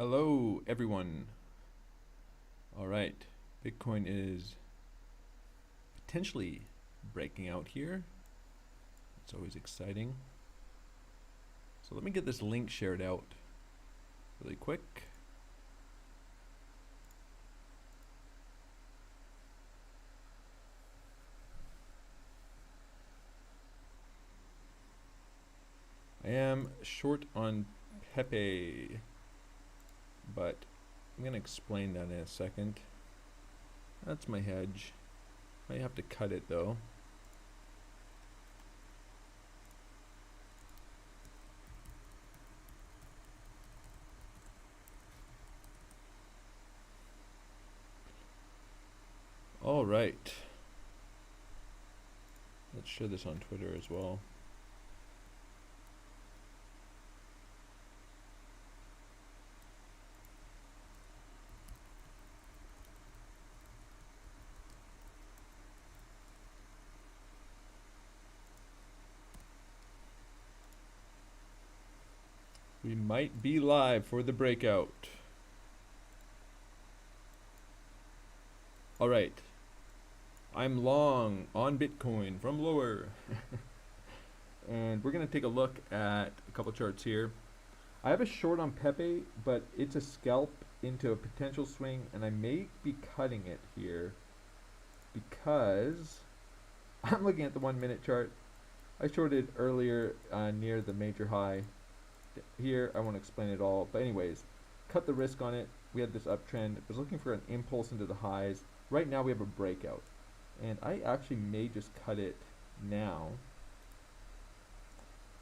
Hello everyone. All right, Bitcoin is potentially breaking out here. It's always exciting. So let me get this link shared out really quick. I am short on Pepe, but I'm going to explain that in a second. That's my hedge. Might have to cut it though. All right. Let's share this on Twitter as well. We might be live for the breakout. All right. I'm long on Bitcoin from lower. And we're going to take a look at a couple charts here. I have a short on Pepe, but it's a scalp into a potential swing, and I may be cutting it here because I'm looking at the 1 minute chart. I shorted earlier near the major high. Here, I won't explain it all, but anyways, cut the risk on it. We had this uptrend. I was looking for an impulse into the highs. Right now we have a breakout, and I actually may just cut it now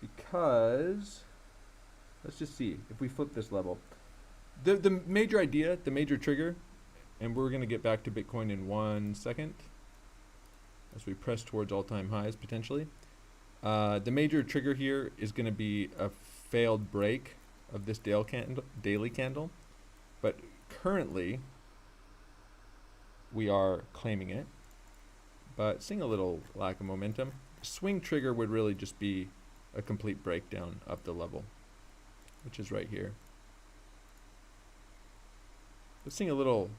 because let's just see if we flip this level. The major idea, the major trigger, and we're going to get back to Bitcoin in 1 second as we press towards all-time highs potentially. The major trigger here is going to be a failed break of this daily candle, but currently we are claiming it, but seeing a little lack of momentum. Swing trigger would really just be a complete breakdown of the level, which is right here. But seeing a little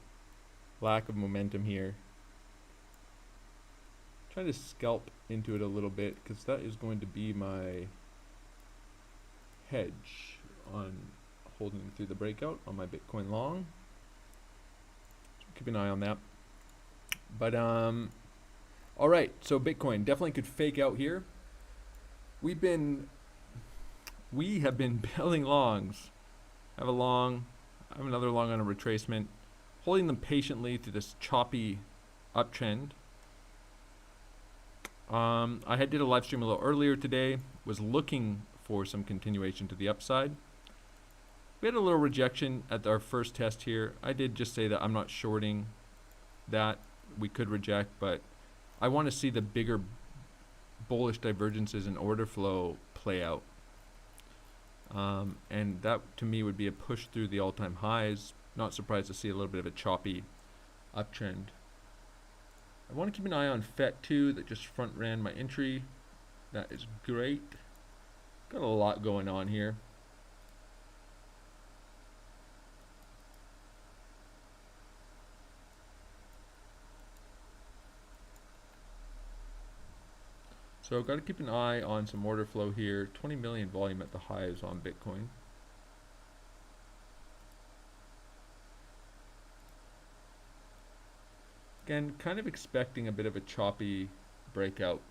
lack of momentum here. Trying to scalp into it a little bit because that is going to be my hedge on holding through the breakout on my Bitcoin long. So keep an eye on that. But all right, so Bitcoin definitely could fake out here. We have been building longs. I have a long, I have another long on a retracement, holding them patiently through this choppy uptrend. I did a live stream a little earlier today, was looking for some continuation to the upside. We had a little rejection at our first test here. I did just say that I'm not shorting that. We could reject, but I want to see the bigger bullish divergences in order flow play out. And that to me would be a push through the all-time highs. Not surprised to see a little bit of a choppy uptrend. I want to keep an eye on FET2 that just front ran my entry. That is great. Got a lot going on here. So I've got to keep an eye on some order flow here. 20 million volume at the highs on Bitcoin. Again, kind of expecting a bit of a choppy breakout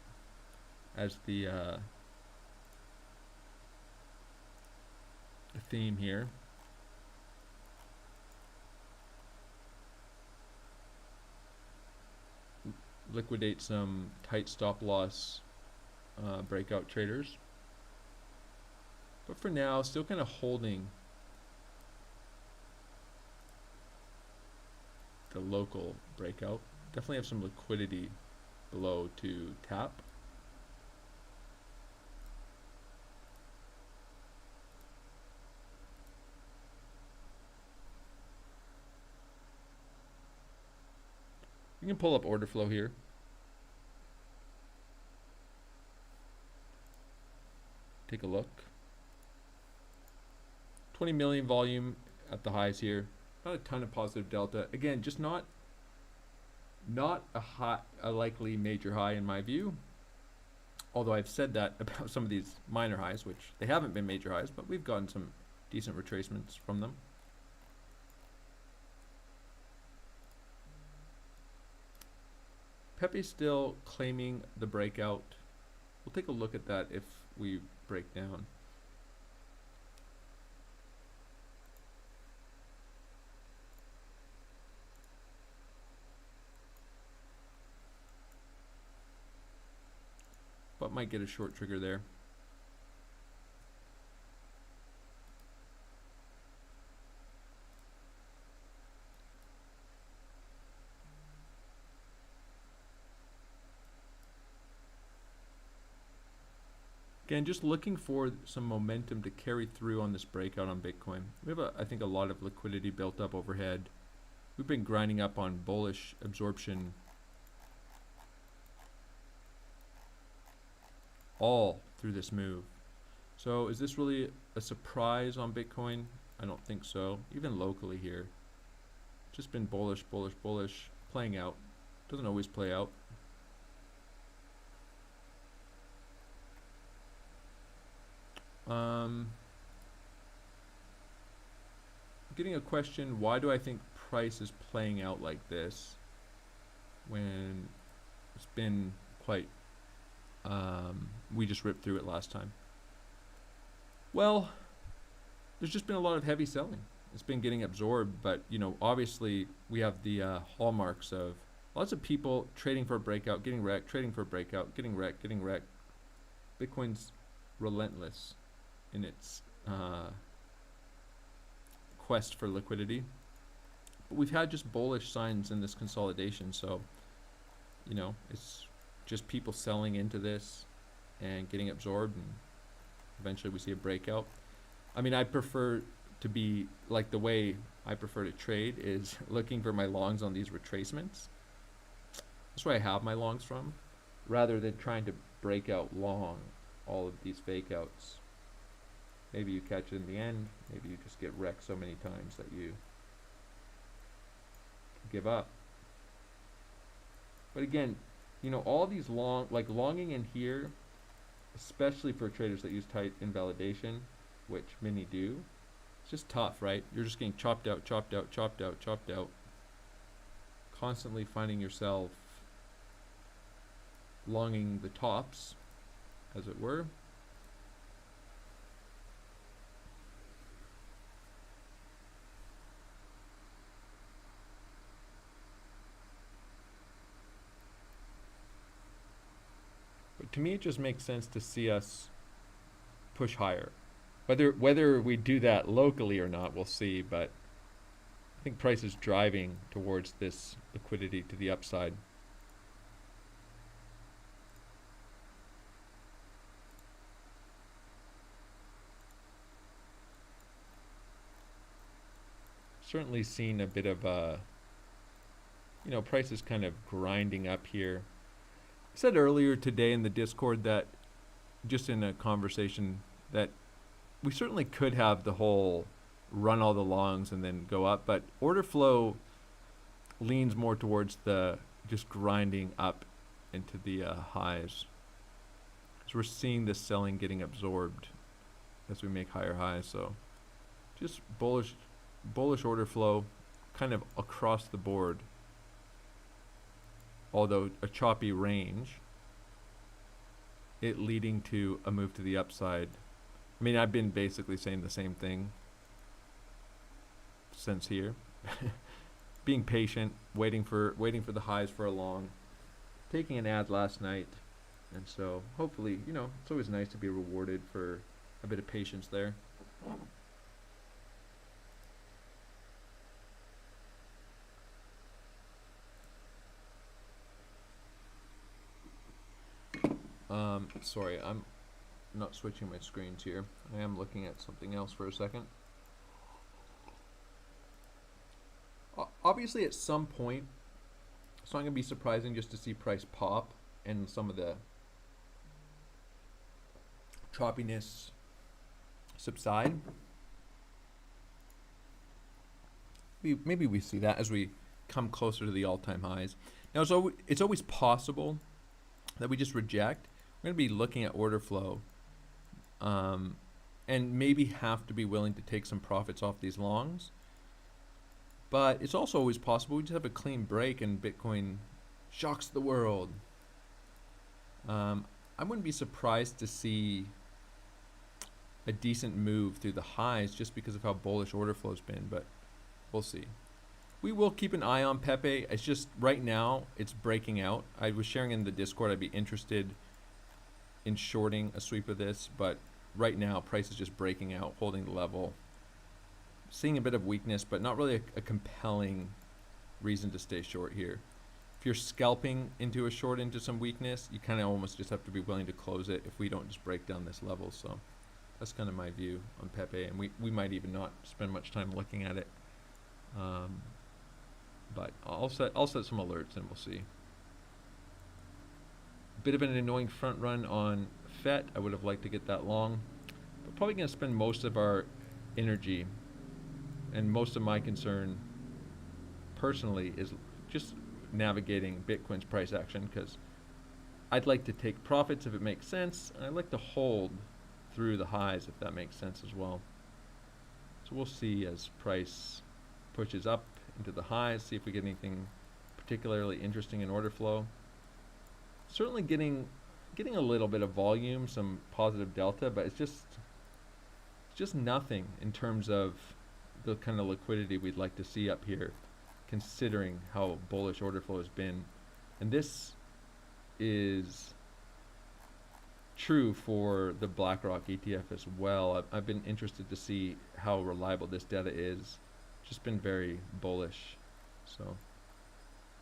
as the theme here. Liquidate some tight stop loss breakout traders. But for now, still kind of holding the local breakout. Definitely have some liquidity below to tap. You can pull up order flow here. Take a look. 20 million volume at the highs here. Not a ton of positive delta. Again, just not a likely major high in my view. Although I've said that about some of these minor highs, which they haven't been major highs, but we've gotten some decent retracements from them. Pepe's still claiming the breakout. We'll take a look at that if we break down. But might get a short trigger there. Again, just looking for some momentum to carry through on this breakout on Bitcoin. We have, I think, a lot of liquidity built up overhead. We've been grinding up on bullish absorption all through this move. So is this really a surprise on Bitcoin? I don't think so. Even locally here, just been bullish, bullish, bullish, playing out. Doesn't always play out. Getting a question, why do I think price is playing out like this when it's been quite, we just ripped through it last time? Well, there's just been a lot of heavy selling. It's been getting absorbed, but you know, obviously we have the hallmarks of lots of people trading for a breakout, getting wrecked, trading for a breakout, getting wrecked, getting wrecked. Bitcoin's relentless in its quest for liquidity. But we've had just bullish signs in this consolidation, so you know, it's just people selling into this and getting absorbed, and eventually we see a breakout. I mean, I prefer to be like, the way I prefer to trade is looking for my longs on these retracements. That's where I have my longs from, rather than trying to break out long all of these fake outs. Maybe you catch it in the end, maybe you just get wrecked so many times that you give up. But again, you know, all these longing in here, especially for traders that use tight invalidation, which many do, it's just tough, right? You're just getting chopped out, chopped out, chopped out, chopped out. Constantly finding yourself longing the tops, as it were. To me, it just makes sense to see us push higher. Whether we do that locally or not, we'll see, but I think price is driving towards this liquidity to the upside. Certainly seen a bit of a, you know, price is kind of grinding up here. I said earlier today in the Discord that, just in a conversation, that we certainly could have the whole run all the longs and then go up, but order flow leans more towards the just grinding up into the highs. So we're seeing this selling getting absorbed as we make higher highs. So just bullish order flow kind of across the board. Although a choppy range, it leading to a move to the upside. I mean, I've been basically saying the same thing since here. Being patient, waiting for the highs for a long, taking an ad last night, and so hopefully, you know, it's always nice to be rewarded for a bit of patience there. Sorry, I'm not switching my screens here. I am looking at something else for a second. Obviously, at some point, it's not going to be surprising just to see price pop and some of the choppiness subside. maybe we see that as we come closer to the all-time highs. Now, it's always possible that we just reject. We're going to be looking at order flow, and maybe have to be willing to take some profits off these longs. But it's also always possible we just have a clean break and Bitcoin shocks the world. I wouldn't be surprised to see a decent move through the highs just because of how bullish order flow's been, but we'll see. We will keep an eye on Pepe. It's just right now it's breaking out. I was sharing in the Discord I'd be interested in shorting a sweep of this, but right now price is just breaking out, holding the level, seeing a bit of weakness, but not really a compelling reason to stay short here. If you're scalping into a short into some weakness, you kind of almost just have to be willing to close it if we don't just break down this level. So that's kind of my view on Pepe, and we might even not spend much time looking at it. But I'll set some alerts and we'll see. Bit of an annoying front run on FET. I would have liked to get that long, but probably going to spend most of our energy and most of my concern personally is just navigating Bitcoin's price action, because I'd like to take profits if it makes sense, and I'd like to hold through the highs if that makes sense as well. So we'll see as price pushes up into the highs, see if we get anything particularly interesting in order flow. Certainly getting a little bit of volume, some positive delta, but it's just nothing in terms of the kind of liquidity we'd like to see up here, considering how bullish order flow has been. And this is true for the BlackRock ETF as well. I've been interested to see how reliable this data is. Just been very bullish. So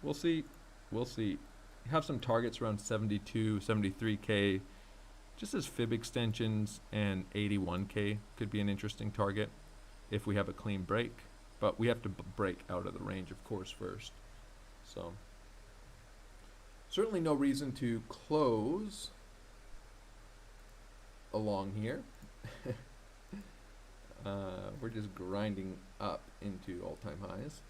we'll see. Have some targets around 72, 73K, just as fib extensions, and 81K could be an interesting target if we have a clean break. But we have to break out of the range, of course, first. So certainly no reason to close along here. We're just grinding up into all-time highs.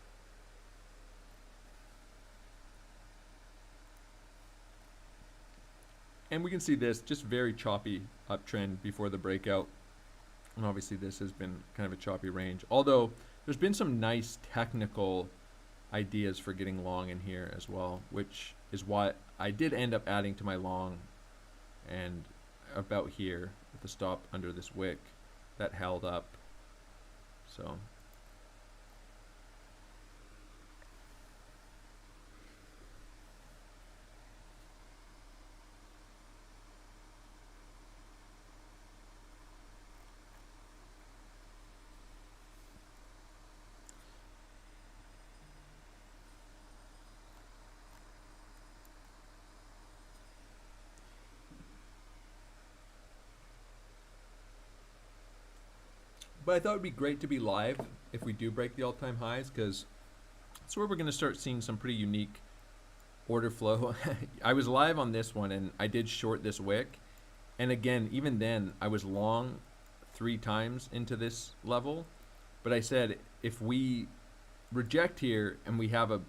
And we can see this just very choppy uptrend before the breakout. And obviously this has been kind of a choppy range, although there's been some nice technical ideas for getting long in here as well, which is why I did end up adding to my long, and about here at the stop under this wick that held up. So but I thought it'd be great to be live if we do break the all-time highs, because that's where we're going to start seeing some pretty unique order flow. I was live on this one and I did short this wick, and again, even then I was long 3 times into this level, but I said if we reject here and we have a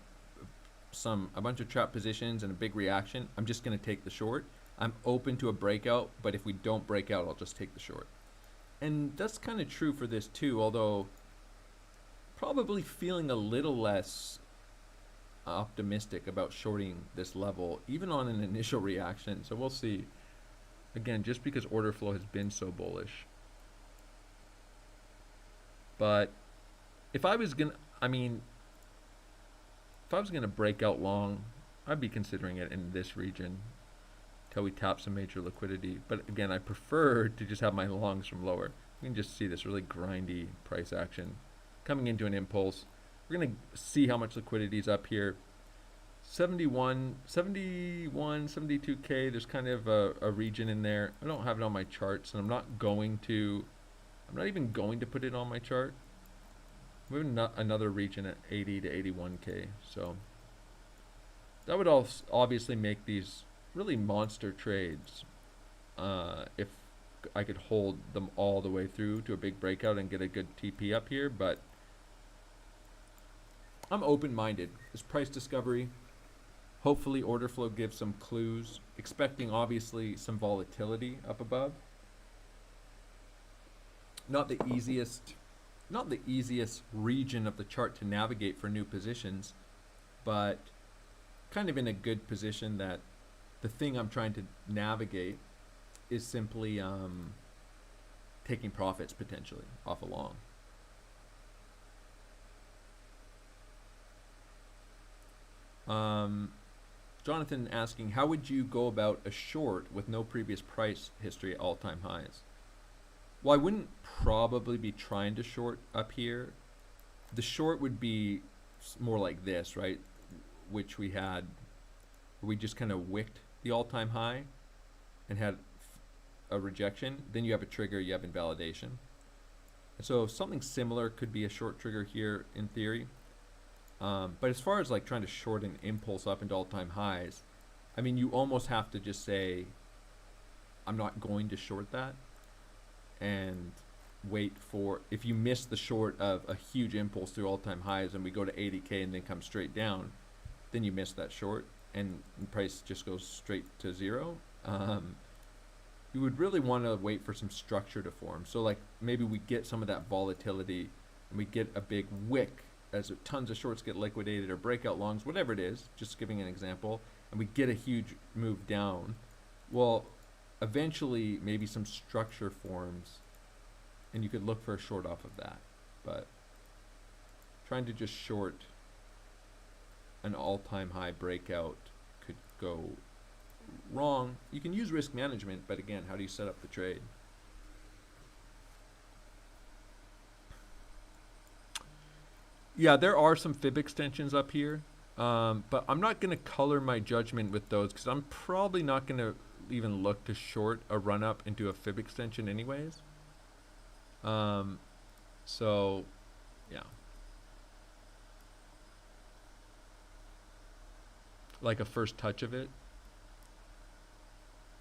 bunch of trap positions and a big reaction, I'm just going to take the short. I'm open to a breakout, but if we don't break out, I'll just take the short. And that's kind of true for this too, although probably feeling a little less optimistic about shorting this level, even on an initial reaction. So we'll see. Again, just because order flow has been so bullish. But if I was gonna break out long, I'd be considering it in this region till we tap some major liquidity. But again, I prefer to just have my longs from lower. We can just see this really grindy price action coming into an impulse. We're going to see how much liquidity is up here. 71, 72K. There's kind of a region in there. I don't have it on my charts, and I'm not even going to put it on my chart. We have another region at 80 to 81K. So that would also obviously make these really monster trades if I could hold them all the way through to a big breakout and get a good TP up here. But I'm open-minded. It's price discovery. Hopefully order flow gives some clues, expecting obviously some volatility up above. Not the easiest region of the chart to navigate for new positions, but kind of in a good position that the thing I'm trying to navigate is simply taking profits potentially off a long. Jonathan asking, how would you go about a short with no previous price history at all-time highs? Well, I wouldn't probably be trying to short up here. The short would be more like this, right? Which we had, we just kind of wicked the all-time high and had a rejection. Then you have a trigger, you have invalidation. And so something similar could be a short trigger here in theory. But as far as like trying to short an impulse up into all-time highs, I mean, you almost have to just say, I'm not going to short that, and wait for, if you miss the short of a huge impulse through all-time highs and we go to 80K and then come straight down, then you miss that short and the price just goes straight to zero. You would really want to wait for some structure to form. So like maybe we get some of that volatility and we get a big wick as tons of shorts get liquidated, or breakout longs, whatever it is, just giving an example, and we get a huge move down. Well, eventually maybe some structure forms and you could look for a short off of that. But trying to just short an all-time high breakout could go wrong. You can use risk management, but again, how do you set up the trade? Yeah, there are some fib extensions up here, but I'm not going to color my judgment with those because I'm probably not going to even look to short a run up into a fib extension anyways. So yeah, like a first touch of it.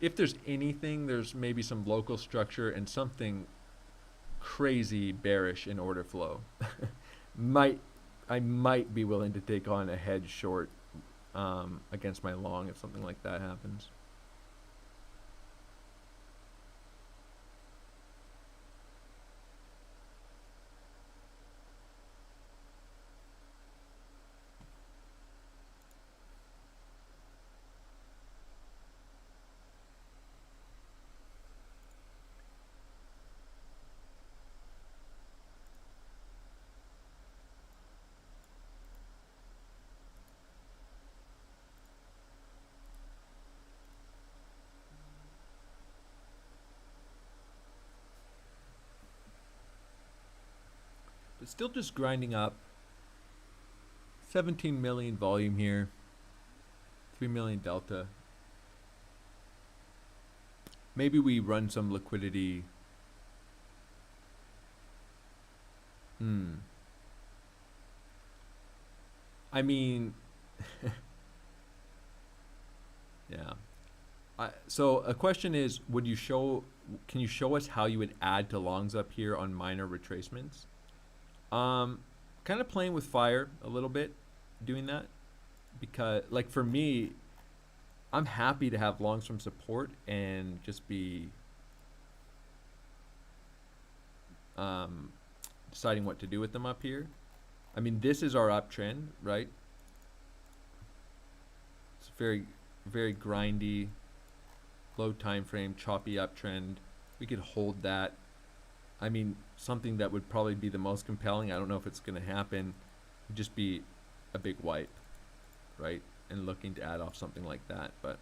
If there's anything, there's maybe some local structure and something crazy bearish in order flow. I might be willing to take on a hedge short against my long if something like that happens. But still just grinding up. 17 million volume here. 3 million delta. Maybe we run some liquidity. I mean, yeah. So a question is, can you show us how you would add to longs up here on minor retracements? Kind of playing with fire a little bit, doing that, because like for me, I'm happy to have longs from support and just be deciding what to do with them up here. I mean, this is our uptrend, right? It's very, very grindy, low time frame, choppy uptrend. We could hold that. I mean, something that would probably be the most compelling, I don't know if it's going to happen, would just be a big wipe, right? And looking to add off something like that. But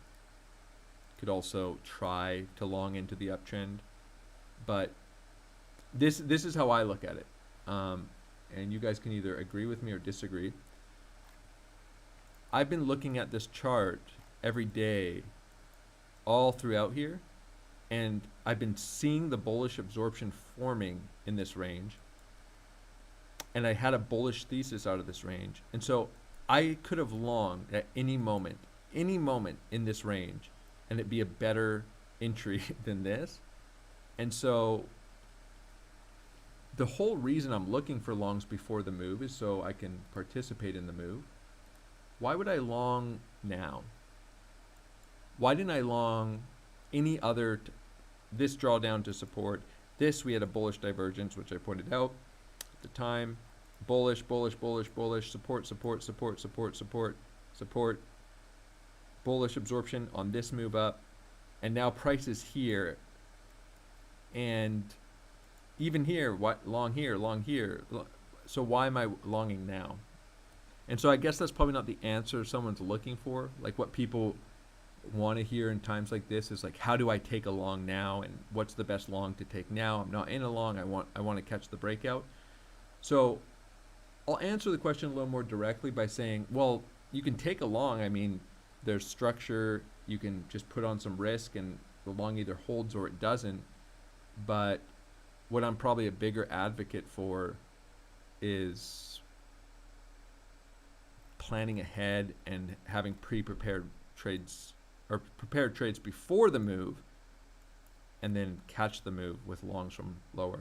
could also try to long into the uptrend. But this is how I look at it. And you guys can either agree with me or disagree. I've been looking at this chart every day all throughout here, and I've been seeing the bullish absorption forming in this range, and I had a bullish thesis out of this range, and so I could have longed at any moment in this range, and it'd be a better entry than this. And so the whole reason I'm looking for longs before the move is so I can participate in the move. Why would I long now? Why didn't I long any other, this drawdown to support? This, we had a bullish divergence, which I pointed out at the time. Bullish, bullish, bullish, bullish, support, support, support, support, support, support. Bullish absorption on this move up. And now price is here. And even here, what, long here, long here. So why am I longing now? And so I guess that's probably not the answer someone's looking for. Like what people want to hear in times like this is like, how do I take a long now, and what's the best long to take now? I'm not in a long. I want to catch the breakout. So I'll answer the question a little more directly by saying, well, you can take a long. I mean, there's structure. You can just put on some risk, and the long either holds or it doesn't. But what I'm probably a bigger advocate for is planning ahead and having pre-prepared trades, or prepared trades before the move, and then catch the move with longs from lower.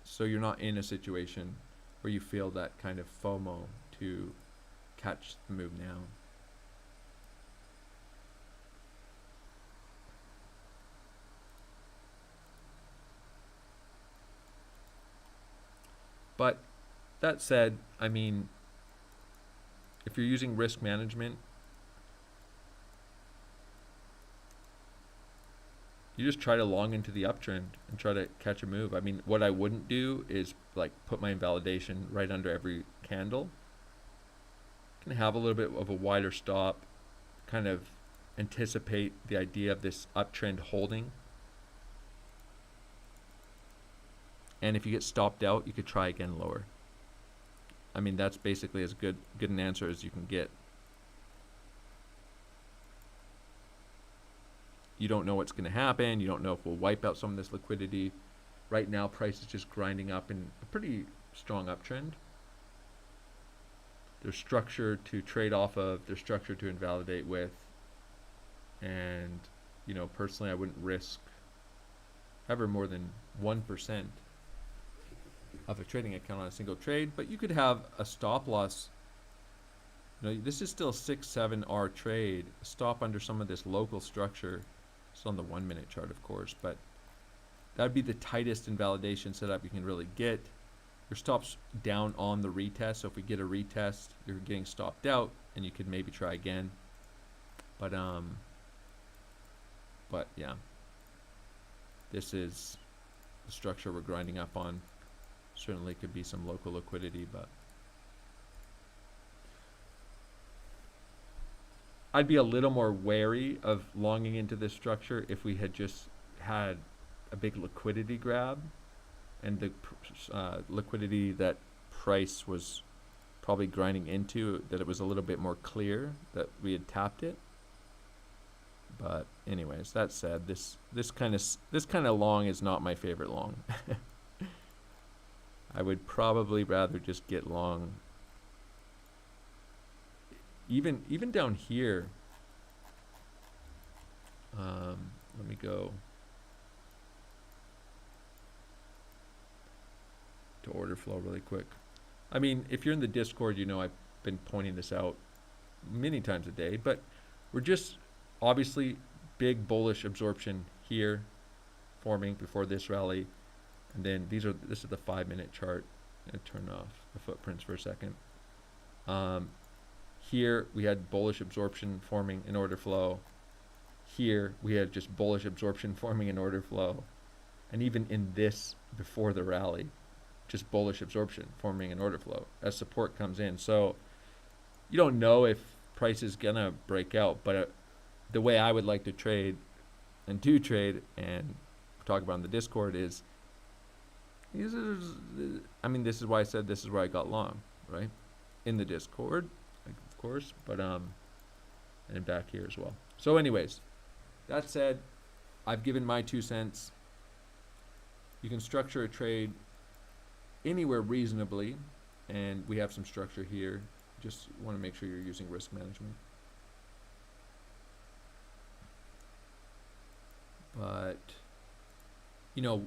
So you're not in a situation where you feel that kind of FOMO to catch the move now. But that said, I mean, if you're using risk management, you just try to long into the uptrend and try to catch a move. I mean, what I wouldn't do is like put my invalidation right under every candle. Can have a little bit of a wider stop, kind of anticipate the idea of this uptrend holding. And if you get stopped out, you could try again lower. I mean, that's basically as good an answer as you can get. You don't know what's going to happen. You don't know if we'll wipe out some of this liquidity. Right now, price is just grinding up in a pretty strong uptrend. There's structure to trade off of. There's structure to invalidate with. And, you know, personally, I wouldn't risk ever more than 1% of a trading account on a single trade, but you could have a stop loss. You know, this is still a 6-7 R trade. A stop under some of this local structure. It's on the 1 minute chart, of course, but that would be the tightest invalidation setup you can really get. Your stop's down on the retest, so if we get a retest, you're getting stopped out, and you could maybe try again. But yeah, this is the structure we're grinding up on. Certainly could be some local liquidity, but I'd be a little more wary of longing into this structure if we had just had a big liquidity grab, and the liquidity that price was probably grinding into, that it was a little bit more clear that we had tapped it. But anyways, that said, this kind of long is not my favorite long. I would probably rather just get long. Even down here. Let me go to order flow really quick. I mean, if you're in the Discord, you know I've been pointing this out many times a day, but we're just obviously big bullish absorption here forming before this rally. And then this is the 5 minute chart. I'm gonna turn off the footprints for a second. Here we had bullish absorption forming in order flow. Here we had just bullish absorption forming in order flow. And even in this before the rally, just bullish absorption forming in order flow as support comes in. So you don't know if price is gonna break out, but the way I would like to trade and do trade and talk about in the Discord is, I mean, this is why I said this is where I got long, right? In the Discord, of course, but and back here as well. So anyways, that said, I've given my 2 cents. You can structure a trade anywhere reasonably, and we have some structure here. Just want to make sure you're using risk management. But you know,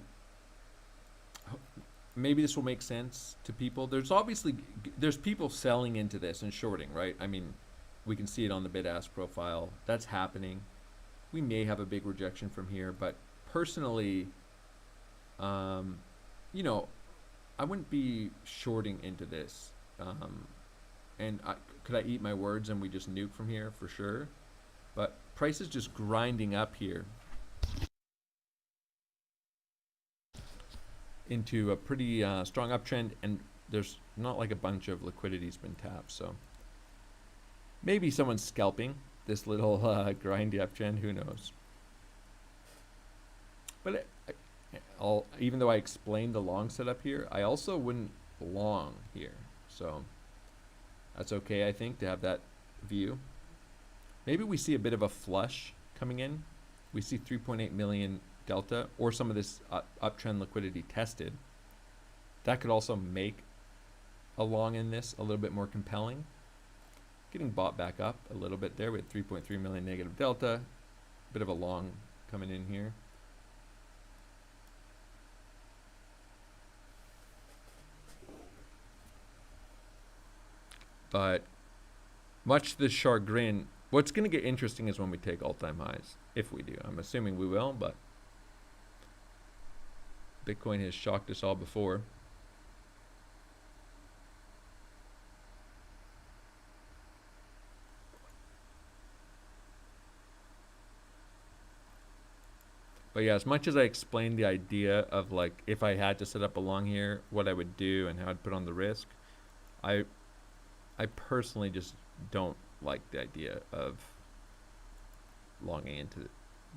maybe this will make sense to people. There's obviously there's people selling into this and shorting, right? I mean, we can see it on the bid-ask profile. That's happening. We may have a big rejection from here, but personally, you know, I wouldn't be shorting into this. And could I eat my words and we just nuke from here for sure? But price is just grinding up here into a pretty strong uptrend, and there's not like a bunch of liquidity's been tapped, so maybe someone's scalping this little grindy uptrend. Who knows? But even though I explained the long setup here, I also wouldn't long here, so that's okay, I think, to have that view. Maybe we see a bit of a flush coming in. We see 3.8 million delta, or some of this uptrend liquidity tested. That could also make a long in this a little bit more compelling. Getting bought back up a little bit there with 3.3 million negative delta. Bit of a long coming in here. But much to the chagrin, what's going to get interesting is when we take all-time highs. If we do. I'm assuming we will, but Bitcoin has shocked us all before. But yeah, as much as I explained the idea of like if I had to set up a long here, what I would do and how I'd put on the risk, I personally just don't like the idea of longing into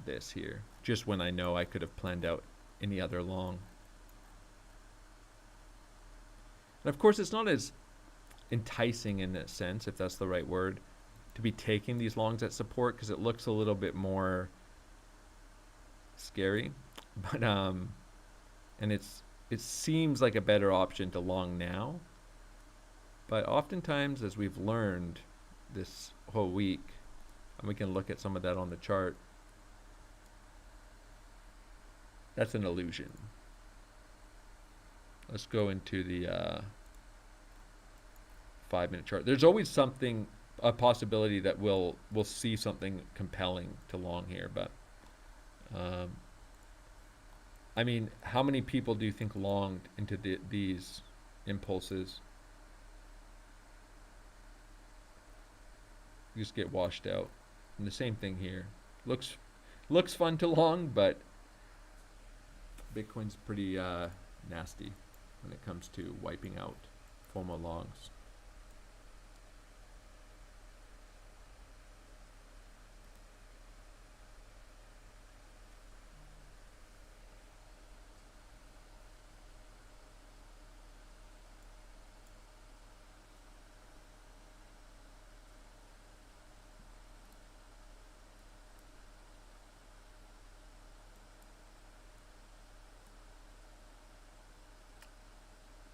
this here, just when I know I could have planned out any other long. And of course, it's not as enticing in a sense, if that's the right word, to be taking these longs at support, because it looks a little bit more scary. But and it seems like a better option to long now. But oftentimes, as we've learned this whole week, and we can look at some of that on the chart, that's an illusion. Let's go into the 5-minute chart. There's always something, a possibility that we'll see something compelling to long here, but I mean, how many people do you think longed into these impulses? You just get washed out. And the same thing here. Looks fun to long, but Bitcoin's pretty nasty when it comes to wiping out FOMO longs.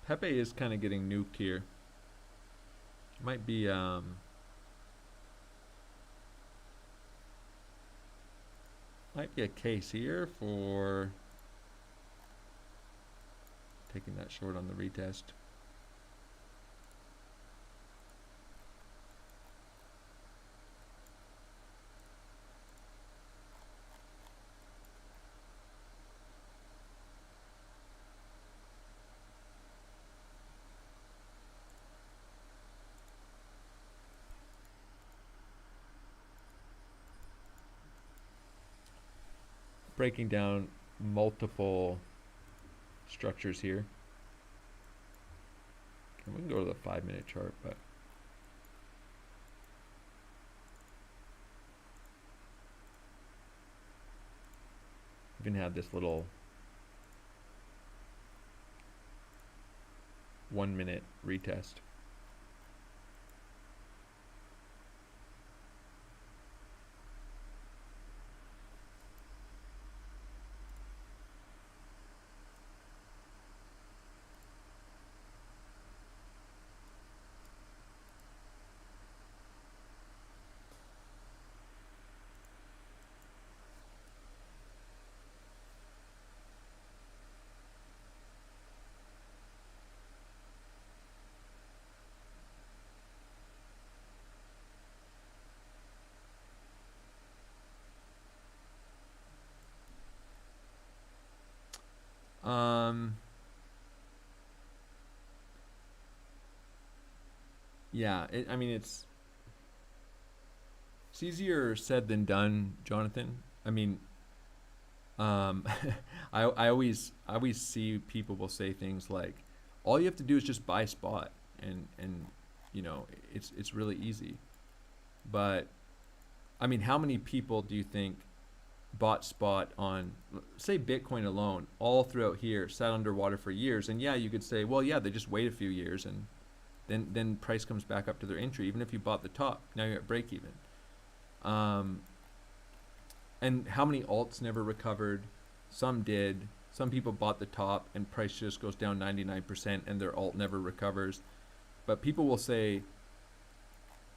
Pepe is kind of getting nuked here. Might be a case here for taking that short on the retest. Breaking down multiple structures here. And we can go to the 5-minute chart, but even have this little 1-minute retest. Yeah, I mean, it's easier said than done, Jonathan. I mean, um, I always see people will say things like, all you have to do is just buy spot, and it's really easy. But I mean, how many people do you think bought spot on, say, Bitcoin alone, all throughout here, sat underwater for years? And yeah, you could say, well, yeah, they just wait a few years, and then price comes back up to their entry. Even if you bought the top, now you're at break even. And how many alts never recovered? Some did. Some people bought the top and price just goes down 99% and their alt never recovers. But people will say,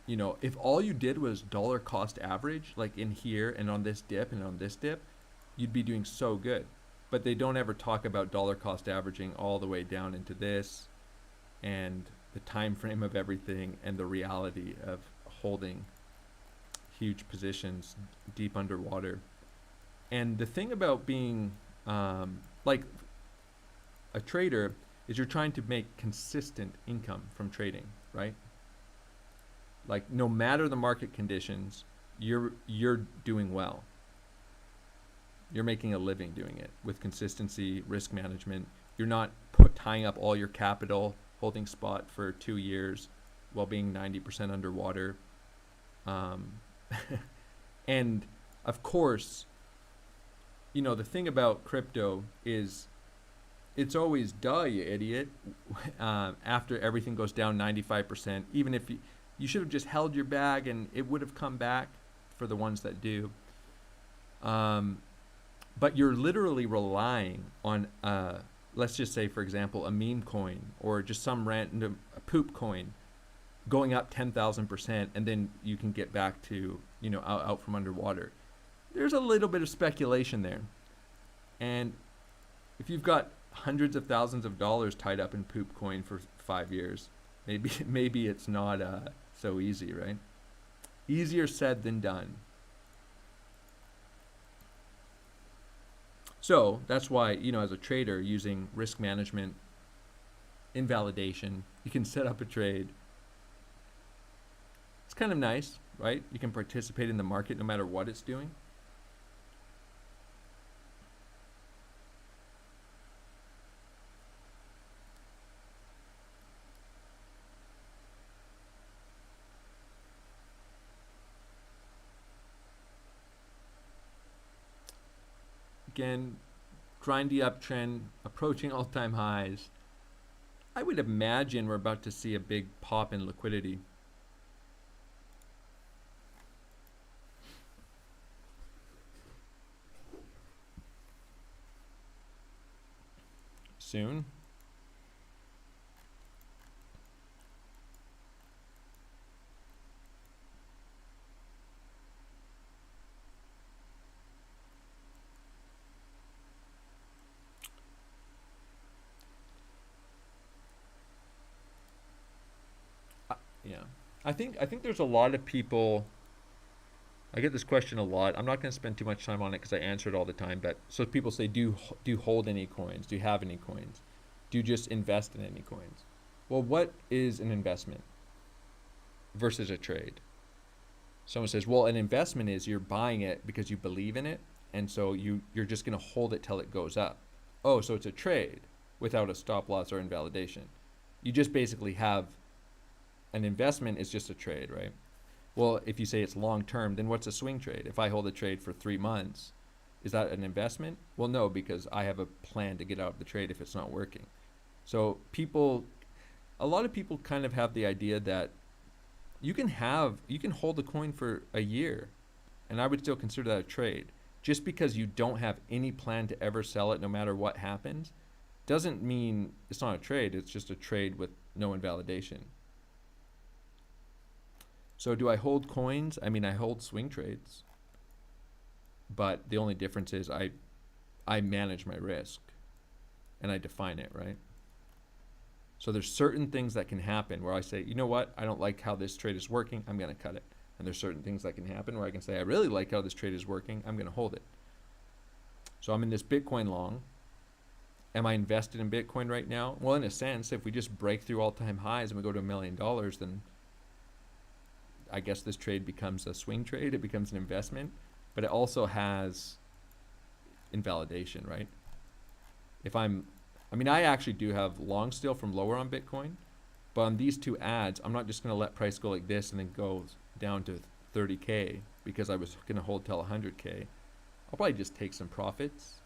if all you did was dollar cost average, like in here and on this dip and on this dip, you'd be doing so good. But they don't ever talk about dollar cost averaging all the way down into this, and the time frame of everything, and the reality of holding huge positions deep underwater. And the thing about being like a trader is you're trying to make consistent income from trading, right? Like, no matter the market conditions, you're doing well. You're making a living doing it with consistency, risk management. You're not tying up all your capital, holding spot for 2 years while being 90% underwater. And of course, the thing about crypto is it's always, duh, you idiot, after everything goes down 95%, even if you should have just held your bag and it would have come back for the ones that do. But you're literally relying on, let's just say, for example, a meme coin or just some random poop coin going up 10,000%, and then you can get back to, out from underwater. There's a little bit of speculation there. And if you've got hundreds of thousands of dollars tied up in poop coin for 5 years, maybe it's not so easy, right? Easier said than done. So that's why, as a trader, using risk management, invalidation, you can set up a trade. It's kind of nice, right? You can participate in the market no matter what it's doing. Again, grindy uptrend, approaching all-time highs. I would imagine we're about to see a big pop in liquidity. Soon. Yeah, I think there's a lot of people. I get this question a lot. I'm not going to spend too much time on it because I answer it all the time. But so people say, do you hold any coins? Do you have any coins? Do you just invest in any coins? Well, what is an investment versus a trade? Someone says, well, an investment is you're buying it because you believe in it, and so you're just going to hold it till it goes up. Oh, so it's a trade without a stop loss or invalidation. You just basically have an investment is just a trade, right? Well, if you say it's long term, then what's a swing trade? If I hold a trade for 3 months, is that an investment? Well, no, because I have a plan to get out of the trade if it's not working. So a lot of people kind of have the idea that you can hold a coin for a year, and I would still consider that a trade. Just because you don't have any plan to ever sell it no matter what happens, doesn't mean it's not a trade. It's just a trade with no invalidation. So do I hold coins? I mean, I hold swing trades, but the only difference is I manage my risk and I define it, right? So there's certain things that can happen where I say, you know what, I don't like how this trade is working, I'm going to cut it. And there's certain things that can happen where I can say, I really like how this trade is working, I'm going to hold it. So I'm in this Bitcoin long, am I invested in Bitcoin right now? Well, in a sense, if we just break through all-time highs and we go to $1 million, then I guess this trade becomes a swing trade. It becomes an investment, but it also has invalidation, right? I mean, I actually do have long still from lower on Bitcoin, but on these two ads, I'm not just going to let price go like this and then go down to 30K because I was going to hold till 100K. I'll probably just take some profits,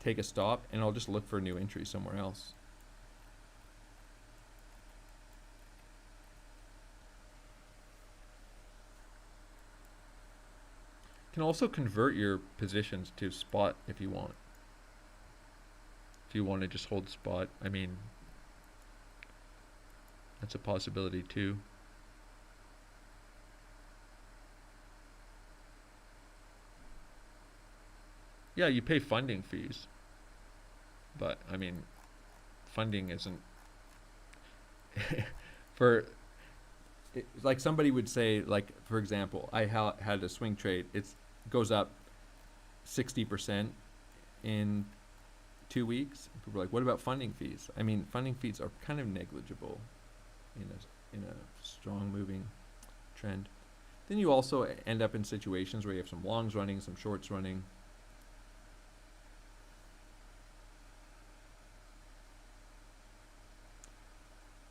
take a stop, and I'll just look for a new entry somewhere else. You can also convert your positions to spot if you want. If you want to just hold spot, I mean, that's a possibility too. Yeah, you pay funding fees, but I mean, funding isn't for like somebody would say, like, for example, I had a swing trade. It goes up 60% in 2 weeks. People are like, what about funding fees? I mean, funding fees are kind of negligible in a strong moving trend. Then you also end up in situations where you have some longs running, some shorts running.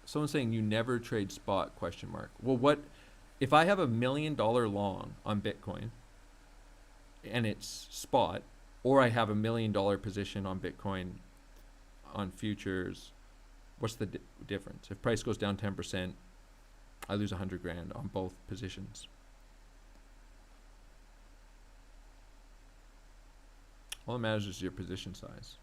Someone's saying you never trade spot, ? Well, what if I have $1 million long on Bitcoin and it's spot, or I have $1 million position on Bitcoin on futures? What's the difference? If price goes down 10%, I lose 100 grand on both positions. All that matters is your position size.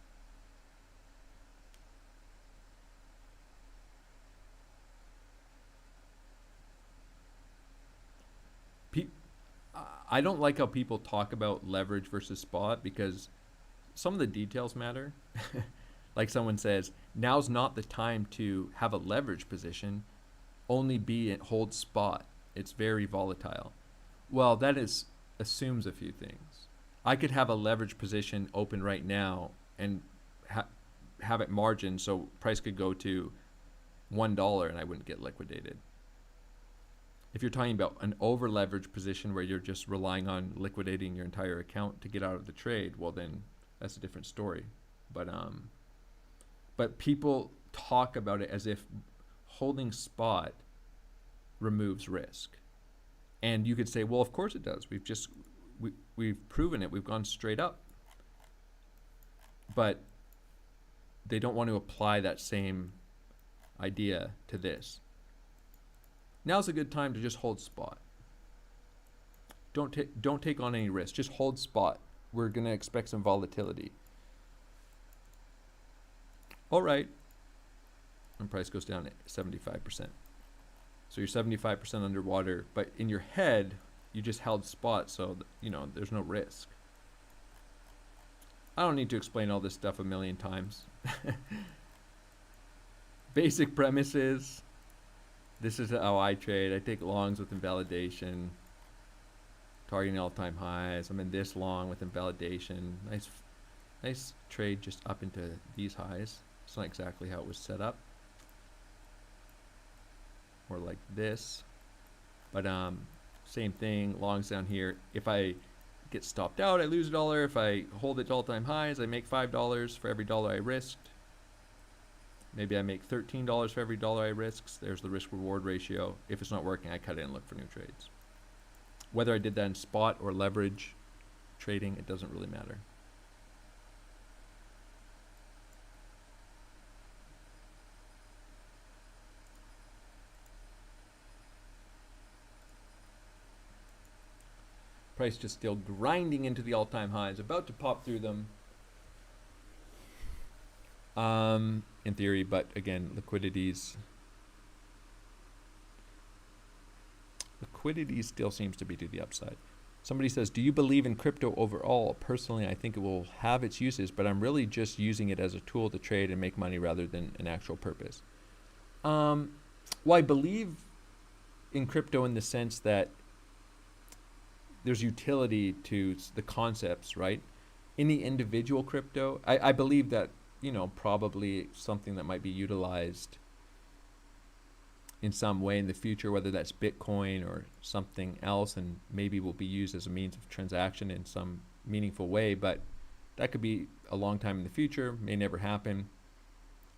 I don't like how people talk about leverage versus spot because some of the details matter. Like someone says, now's not the time to have a leverage position, only hold spot. It's very volatile. Well, that assumes a few things. I could have a leverage position open right now and have it margin so price could go to $1 and I wouldn't get liquidated. If you're talking about an over leveraged position where you're just relying on liquidating your entire account to get out of the trade, well then that's a different story. But people talk about it as if holding spot removes risk. And you could say, well, of course it does. We've proven it. We've gone straight up. But they don't want to apply that same idea to this. Now's a good time to just hold spot. Don't take on any risk. Just hold spot. We're going to expect some volatility. All right. And price goes down at 75%. So you're 75% underwater, but in your head, you just held spot, so there's no risk. I don't need to explain all this stuff a million times. Basic premises. This is how I trade. I take longs with invalidation, targeting all-time highs. I'm in this long with invalidation. Nice trade just up into these highs. It's not exactly how it was set up. Or like this. But same thing, longs down here. If I get stopped out, I lose $1. If I hold it to all-time highs, I make $5 for every dollar I risked. Maybe I make $13 for every dollar I risked. There's the risk-reward ratio. If it's not working, I cut it and look for new trades. Whether I did that in spot or leverage trading, it doesn't really matter. Price just still grinding into the all-time highs, about to pop through them. In theory, but again, liquidity still seems to be to the upside. Somebody says, do you believe in crypto overall? Personally, I think it will have its uses, but I'm really just using it as a tool to trade and make money rather than an actual purpose. Well, I believe in crypto in the sense that there's utility to the concepts, right? In the individual crypto, I believe that you know, probably something that might be utilized in some way in the future, whether that's Bitcoin or something else, and maybe will be used as a means of transaction in some meaningful way, but that could be a long time in the future, may never happen.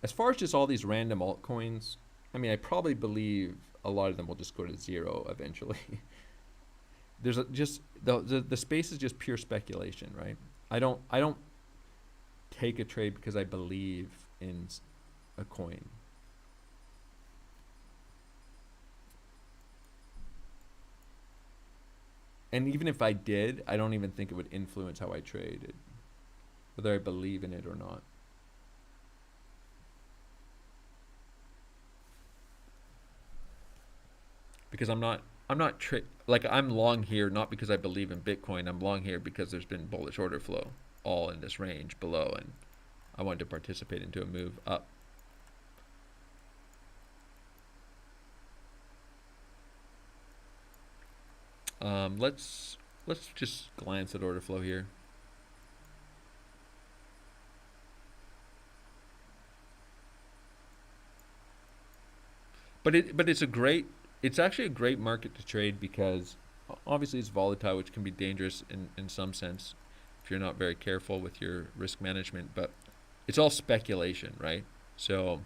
As far as just all these random altcoins, I mean, I probably believe a lot of them will just go to zero eventually. There's just the space is just pure speculation, right? I don't take a trade because I believe in a coin. And even if I did, I don't even think it would influence how I traded, whether I believe in it or not. Because I'm long here not because I believe in Bitcoin. I'm long here because there's been bullish order flow all in this range below, and I wanted to participate into a move up. Let's just glance at order flow here. But it's actually a great market to trade because obviously it's volatile, which can be dangerous in some sense if you're not very careful with your risk management, but it's all speculation, right? So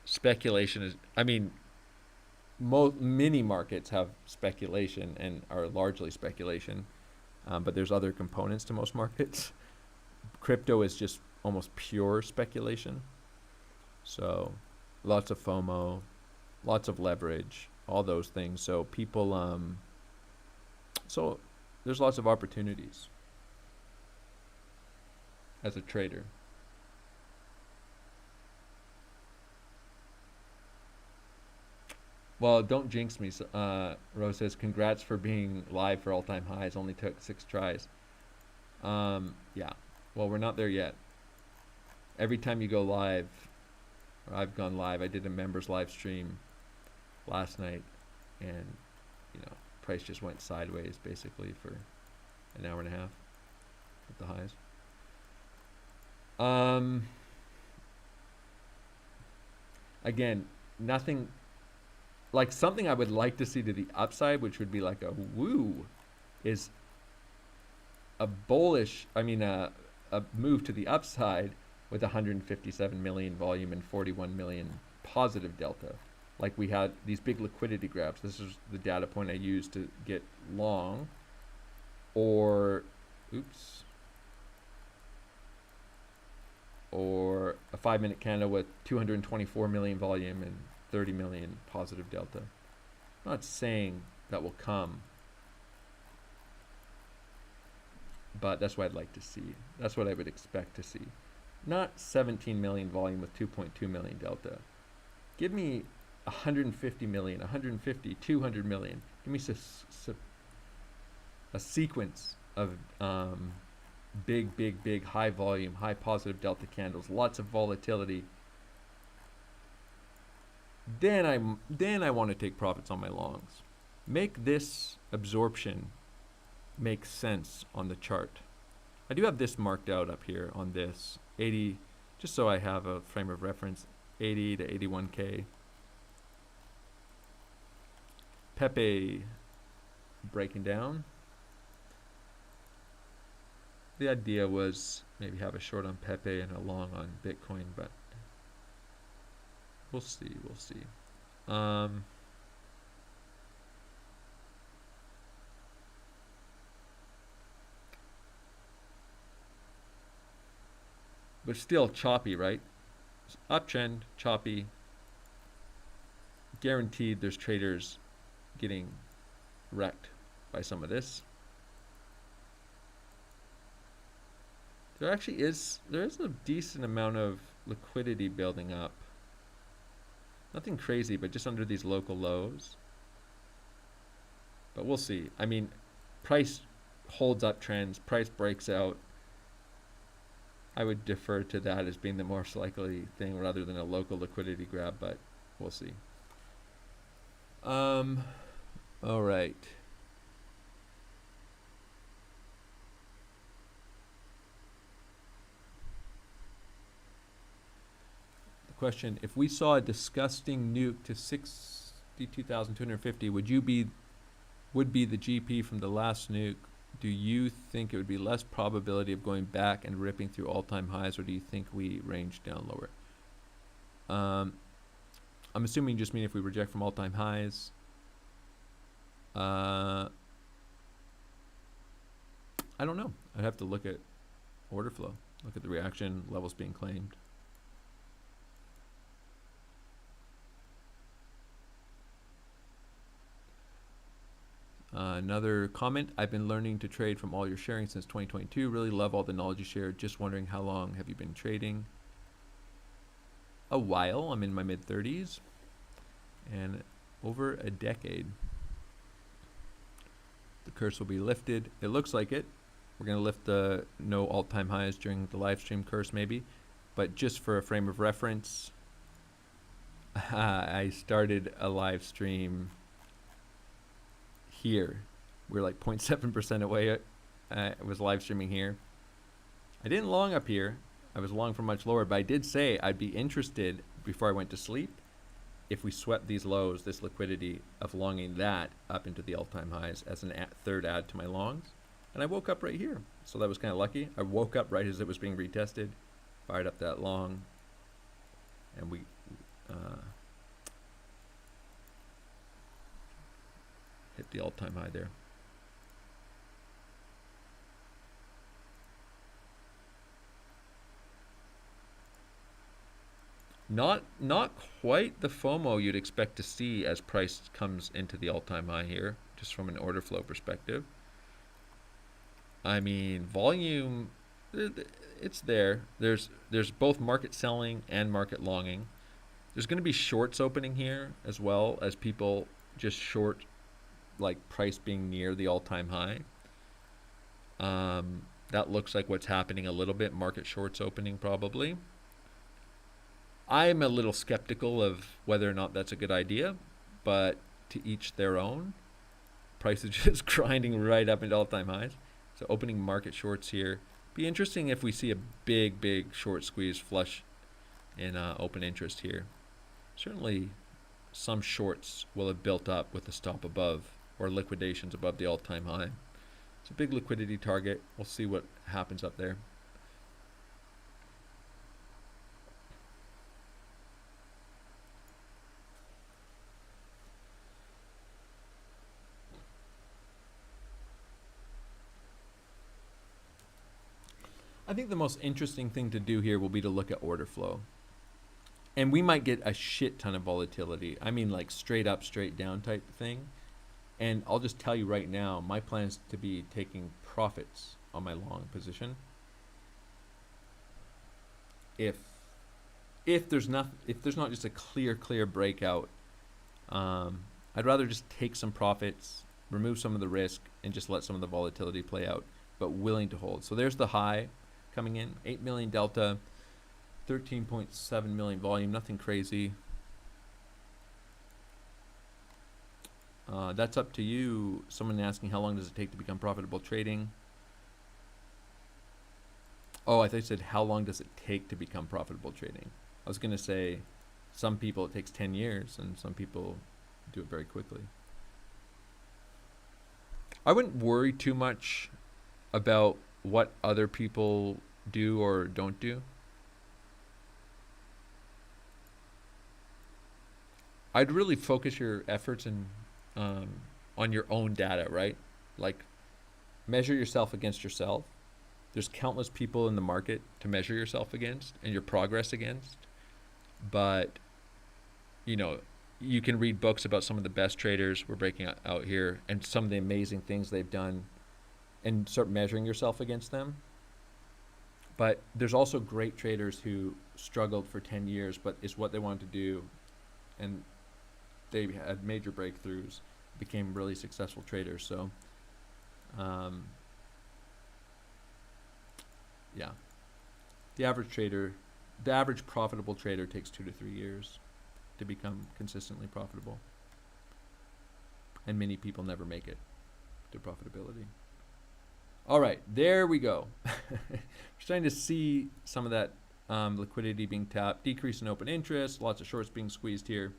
speculation is, I mean, many markets have speculation and are largely speculation, but there's other components to most markets. Crypto is just almost pure speculation. So lots of FOMO, lots of leverage, all those things. So people, so there's lots of opportunities as a trader. Well, don't jinx me. Rose says, congrats for being live for all-time highs. Only took 6 tries. Yeah. Well, we're not there yet. Every time you go live, or I've gone live, I did a members live stream last night, and you know, price just went sideways basically for an hour and a half at the highs. Again, nothing like something I would like to see to the upside, which would be like a woo, is a bullish, I mean a move to the upside with 157 million volume and 41 million positive delta. Like we had these big liquidity grabs. This is the data point I used to get long. Or, oops. Or a 5-minute candle with 224 million volume and 30 million positive delta. I'm not saying that will come, but that's what I'd like to see. That's what I would expect to see. Not 17 million volume with 2.2 million delta. Give me 150 million, 150, 200 million. Give me a sequence of big high volume, high positive delta candles, lots of volatility. Then I want to take profits on my longs. Make this absorption make sense on the chart. I do have this marked out up here on this 80, just so I have a frame of reference, 80 to 81K. Pepe breaking down. The idea was maybe have a short on Pepe and a long on Bitcoin, but we'll see. But still choppy, right? Uptrend, choppy. Guaranteed there's traders getting wrecked by some of this. There is a decent amount of liquidity building up. Nothing crazy, but just under these local lows. But we'll see. I mean, price holds up trends, price breaks out. I would defer to that as being the most likely thing rather than a local liquidity grab, but we'll see. All right. question, if we saw a disgusting nuke to 62,250, would be the GP from the last nuke? Do you think it would be less probability of going back and ripping through all-time highs, or do you think we range down lower? I'm assuming you just mean if we reject from all-time highs. I don't know. I'd have to look at order flow, look at the reaction levels being claimed. Another comment, I've been learning to trade from all your sharing since 2022. Really love all the knowledge you shared. Just wondering, how long have you been trading? A while. I'm in my mid-30s and over a decade. The curse will be lifted. It looks like it. We're going to lift the no all-time highs during the live stream curse maybe. But just for a frame of reference, I started a live stream here. We're like 0.7% away. I was live streaming here. I didn't long up here. I was long from much lower, but I did say I'd be interested before I went to sleep if we swept these lows, this liquidity of longing that up into the all-time highs as a third add to my longs. And I woke up right here. So that was kind of lucky. I woke up right as it was being retested, fired up that long, and we hit the all-time high there. Not quite the FOMO you'd expect to see as price comes into the all-time high here, just from an order flow perspective. I mean, volume, it's there. There's both market selling and market longing. There's going to be shorts opening here as well as people just short, like price being near the all-time high. That looks like what's happening a little bit. Market shorts opening probably. I'm a little skeptical of whether or not that's a good idea, but to each their own. Price is just grinding right up into all-time highs. So opening market shorts here. Be interesting if we see a big short squeeze flush in open interest here. Certainly some shorts will have built up with a stop above or liquidations above the all-time high. It's a big liquidity target. We'll see what happens up there. I think the most interesting thing to do here will be to look at order flow. And we might get a shit ton of volatility. I mean, like straight up, straight down type thing. And I'll just tell you right now, my plan is to be taking profits on my long position. If there's not just a clear breakout, I'd rather just take some profits, remove some of the risk, and just let some of the volatility play out, but willing to hold. So there's the high coming in, 8 million delta, 13.7 million volume, nothing crazy. That's up to you. Someone asking how long does it take to become profitable trading? Oh, I thought you said how long does it take to become profitable trading? I was going to say some people it takes 10 years and some people do it very quickly. I wouldn't worry too much about what other people do or don't do. I'd really focus your efforts on your own data, right? Like measure yourself against yourself. There's countless people in the market to measure yourself against and your progress against. But, you know, you can read books about some of the best traders we're breaking out here and some of the amazing things they've done and start measuring yourself against them. But there's also great traders who struggled for 10 years, but it's what they wanted to do. And they had major breakthroughs, became really successful traders. So, yeah, the average profitable trader takes 2 to 3 years to become consistently profitable. And many people never make it to profitability. All right, there we go. We're starting to see some of that liquidity being tapped, decrease in open interest, lots of shorts being squeezed here.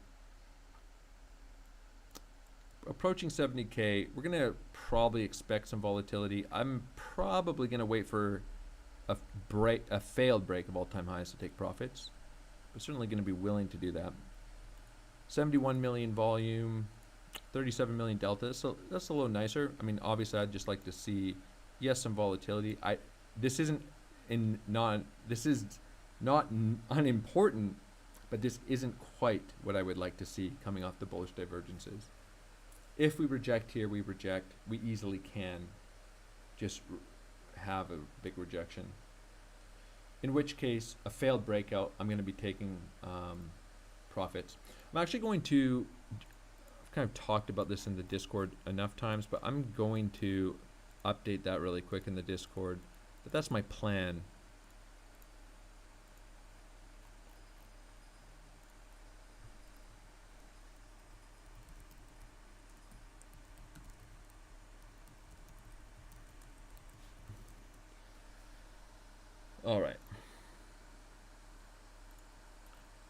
Approaching 70K, we're going to probably expect some volatility. I'm probably going to wait for a failed break of all-time highs to take profits. We're certainly going to be willing to do that. 71 million volume, 37 million delta, so that's a little nicer. I mean, obviously I'd just like to see, yes, some volatility. This is not unimportant, but this isn't quite what I would like to see coming off the bullish divergences. If we reject here, we reject. We easily can just have a big rejection. In which case, a failed breakout, I'm going to be taking profits. I'm actually going to, I've kind of talked about this in the Discord enough times, but I'm going to update that really quick in the Discord. But that's my plan. All right.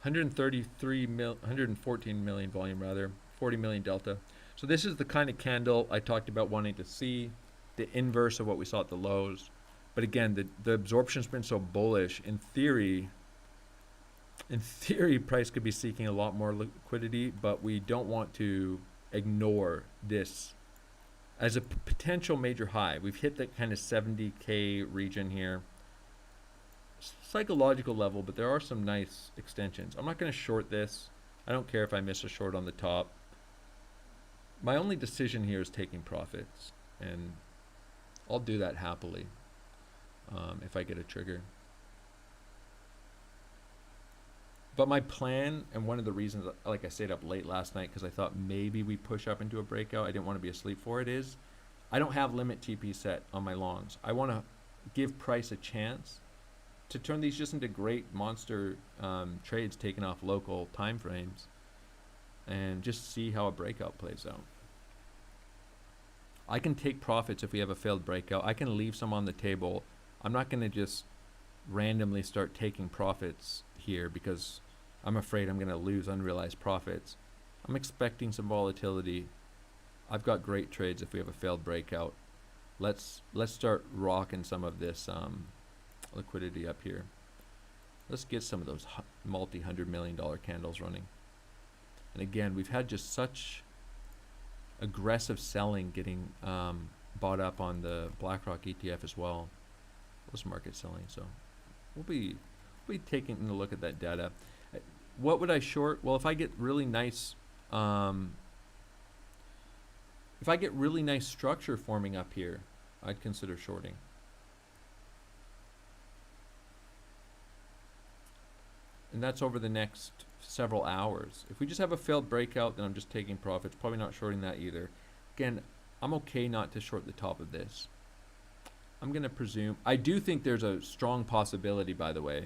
114 million volume rather, 40 million delta. So this is the kind of candle I talked about wanting to see, the inverse of what we saw at the lows. But again, the absorption's been so bullish. In theory, price could be seeking a lot more liquidity, but we don't want to ignore this as a potential major high. We've hit that kind of 70K region here. Psychological level, but there are some nice extensions. I'm not going to short this. I don't care if I miss a short on the top. My only decision here is taking profits, and I'll do that happily if I get a trigger. But my plan, and one of the reasons, like I stayed up late last night because I thought maybe we push up into a breakout, I didn't want to be asleep for it, is I don't have limit TP set on my longs. I want to give price a chance to turn these just into great monster trades taken off local time frames and just see how a breakout plays out. I can take profits if we have a failed breakout. I can leave some on the table. I'm not going to just randomly start taking profits here because I'm afraid I'm going to lose unrealized profits. I'm expecting some volatility. I've got great trades if we have a failed breakout. Let's start rocking some of this liquidity up here. Let's get some of those multi-$100 million candles running. And again, we've had just such aggressive selling getting bought up on the BlackRock ETF as well. Was market selling, so we'll be taking a look at that data. What would I short? Well, if I get really nice structure forming up here, I'd consider shorting. And that's over the next several hours. If we just have a failed breakout, then I'm just taking profits. Probably not shorting that either. Again, I'm okay not to short the top of this. I'm going to presume, I do think there's a strong possibility, by the way,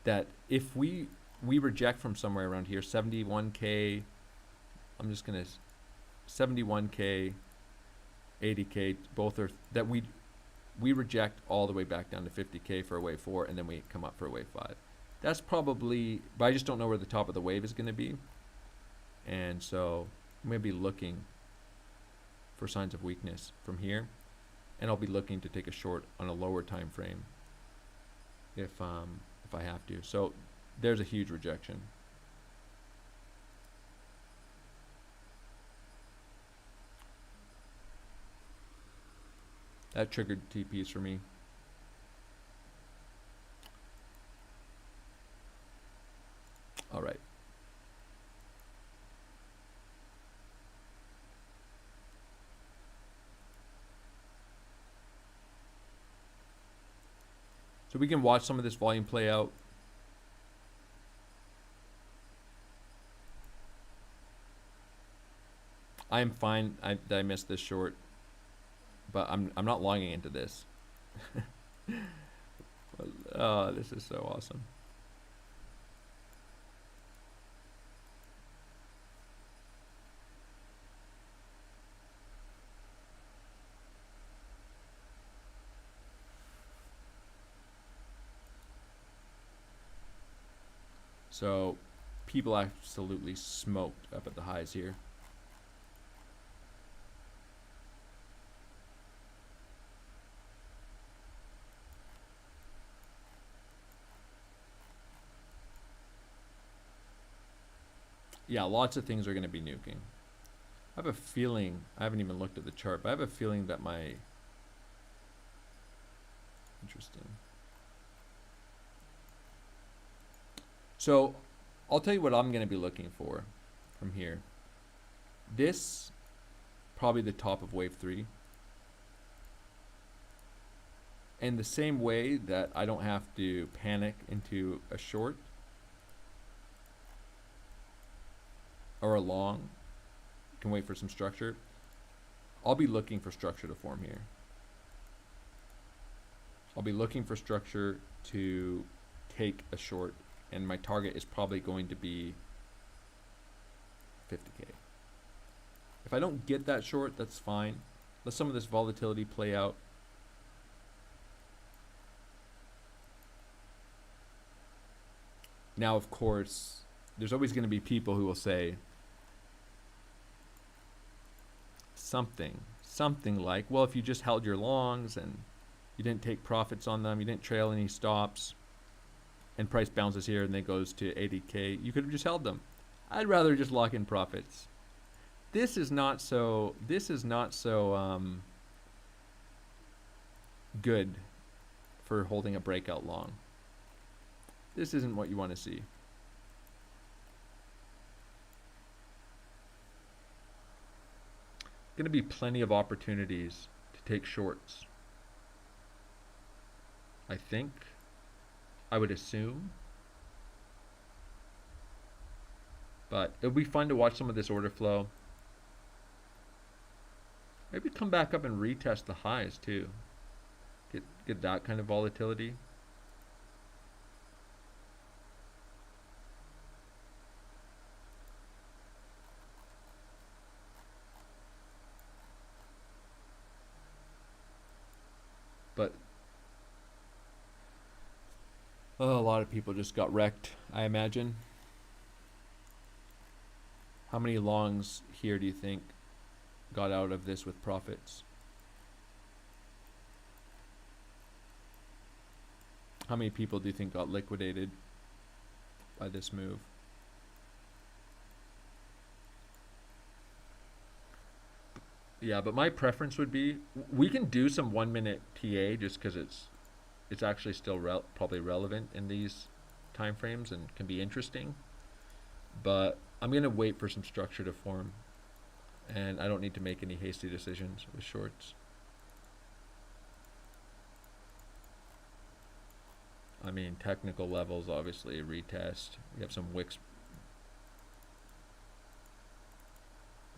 that if we reject from somewhere around here, 71K, I'm just going to 71K, 80K, both are, that we reject all the way back down to 50K for a wave 4, and then we come up for a wave 5. That's probably, but I just don't know where the top of the wave is going to be. And so I'm going to be looking for signs of weakness from here. And I'll be looking to take a short on a lower time frame if I have to. So there's a huge rejection. That triggered TPs for me. All right. So we can watch some of this volume play out. I am fine that I missed this short, but I'm not longing into this. Oh, this is so awesome. So people absolutely smoked up at the highs here. Yeah, lots of things are going to be nuking. I have a feeling, I haven't even looked at the chart, but I have a feeling that interesting. So I'll tell you what I'm going to be looking for from here. This, probably the top of wave 3. And the same way that I don't have to panic into a short or a long, can wait for some structure, I'll be looking for structure to form here. I'll be looking for structure to take a short, and my target is probably going to be 50K. If I don't get that short, that's fine. Let some of this volatility play out. Now, of course, there's always going to be people who will say something like, well, if you just held your longs and you didn't take profits on them, you didn't trail any stops, and price bounces here and then goes to 80K, you could have just held them. I'd rather just lock in profits. This is not so good for holding a breakout long. This isn't what you want to see. Going to be plenty of opportunities to take shorts. I think, I would assume. But it'll be fun to watch some of this order flow. Maybe come back up and retest the highs too. Get that kind of volatility. But a lot of people just got wrecked, I imagine. How many longs here do you think got out of this with profits? How many people do you think got liquidated by this move? Yeah, but my preference would be, we can do some 1 minute TA just because it's actually still probably relevant in these time frames and can be interesting. But I'm going to wait for some structure to form, and I don't need to make any hasty decisions with shorts. I mean, technical levels, obviously, retest. We have some wicks,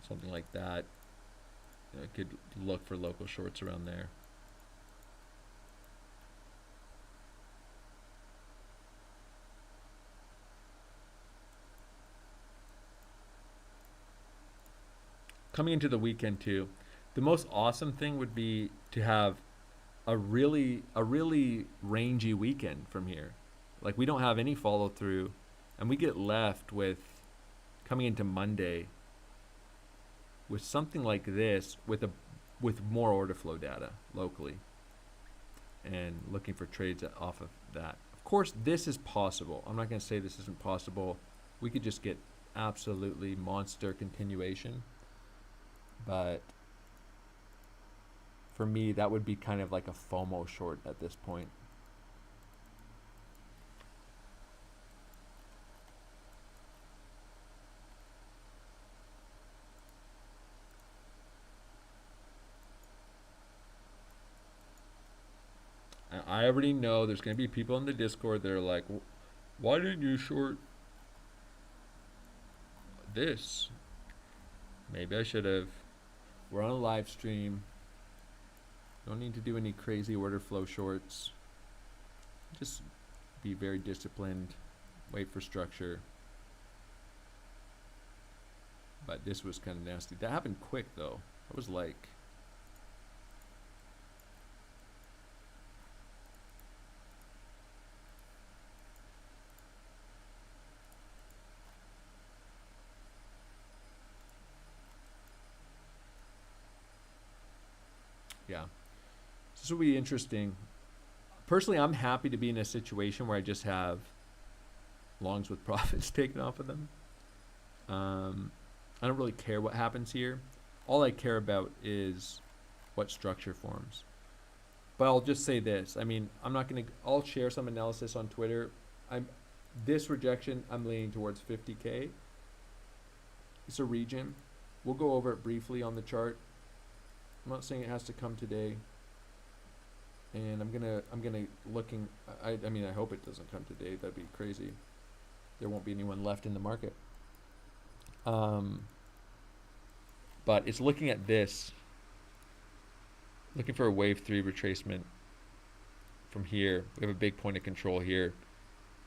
something like that. I could look for local shorts around there. Coming into the weekend too, the most awesome thing would be to have a really rangy weekend from here. Like, we don't have any follow through, and we get left with coming into Monday with something like this, with more order flow data locally, and looking for trades off of that. Of course, this is possible. I'm not going to say this isn't possible. We could just get absolutely monster continuation, but for me, that would be kind of like a FOMO short at this point. I already know there's going to be people in the Discord that are like, why didn't you short this? Maybe I should have. We're on a live stream. Don't need to do any crazy order flow shorts. Just be very disciplined. Wait for structure. But this was kind of nasty. That happened quick though. That was like, Yeah. This will be interesting. Personally, I'm happy to be in a situation where I just have longs with profits taken off of them. I don't really care what happens here. All I care about is what structure forms. But I'll just say this. I mean, I'm not going to, I'll share some analysis on Twitter. This rejection, I'm leaning towards 50K. It's a region. We'll go over it briefly on the chart. I'm not saying it has to come today. And I'm gonna looking, I mean, I hope it doesn't come today. That'd be crazy. There won't be anyone left in the market. But it's looking at this, looking for a wave 3 retracement from here. We have a big point of control here.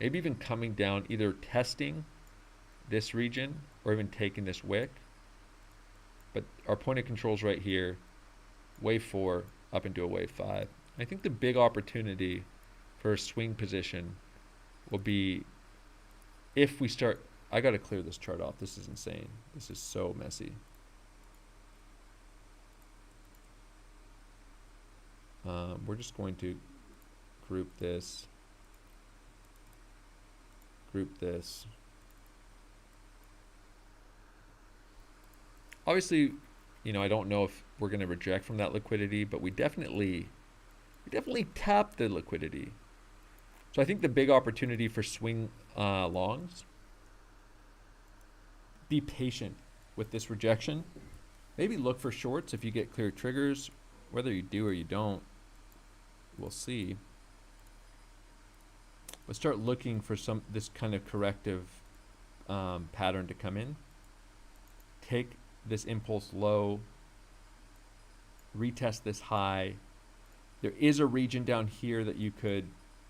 Maybe even coming down, either testing this region or even taking this wick. But our point of control is right here, wave 4 up into a wave 5. I think the big opportunity for a swing position will be if we start. I got to clear this chart off. This is insane. This is so messy. We're just going to group this. Group this. Obviously, you know, I don't know if we're going to reject from that liquidity, but we definitely tap the liquidity. So I think the big opportunity for swing longs, be patient with this rejection. Maybe look for shorts if you get clear triggers. Whether you do or you don't, we'll see. But start looking for this kind of corrective pattern to come in. Take this impulse low, retest this high. There is a region down here that you could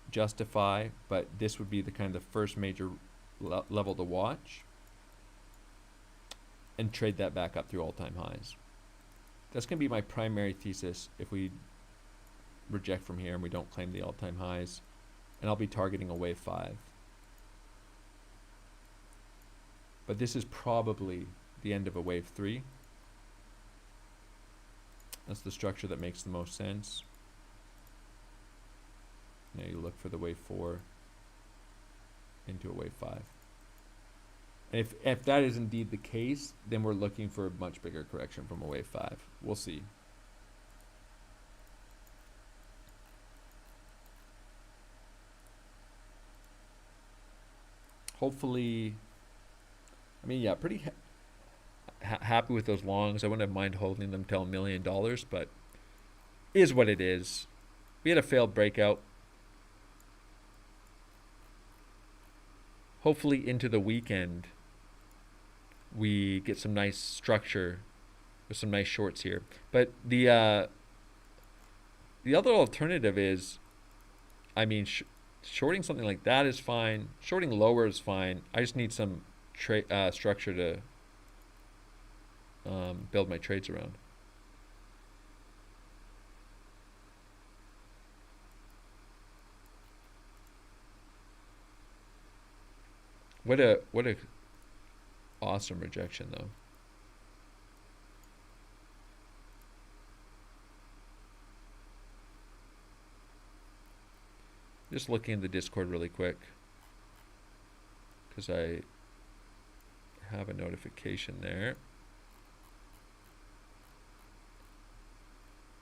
justify, but this would be the kind of the first major level to watch, and trade that back up through all-time highs. That's going to be my primary thesis if we reject from here and we don't claim the all-time highs, and I'll be targeting a wave 5. But this is probably the end of a wave 3. That's the structure that makes the most sense. Now you look for the wave 4 into a wave 5. And if that is indeed the case, then we're looking for a much bigger correction from a wave 5. We'll see. Hopefully, I mean, yeah, pretty happy with those longs. I wouldn't mind holding them till $1 million, but it is what it is. We had a failed breakout. Hopefully into the weekend, we get some nice structure with some nice shorts here. But the other alternative is, I mean, shorting something like that is fine. Shorting lower is fine. I just need some structure to build my trades around. What a awesome rejection though. Just looking in the Discord really quick, because I have a notification there.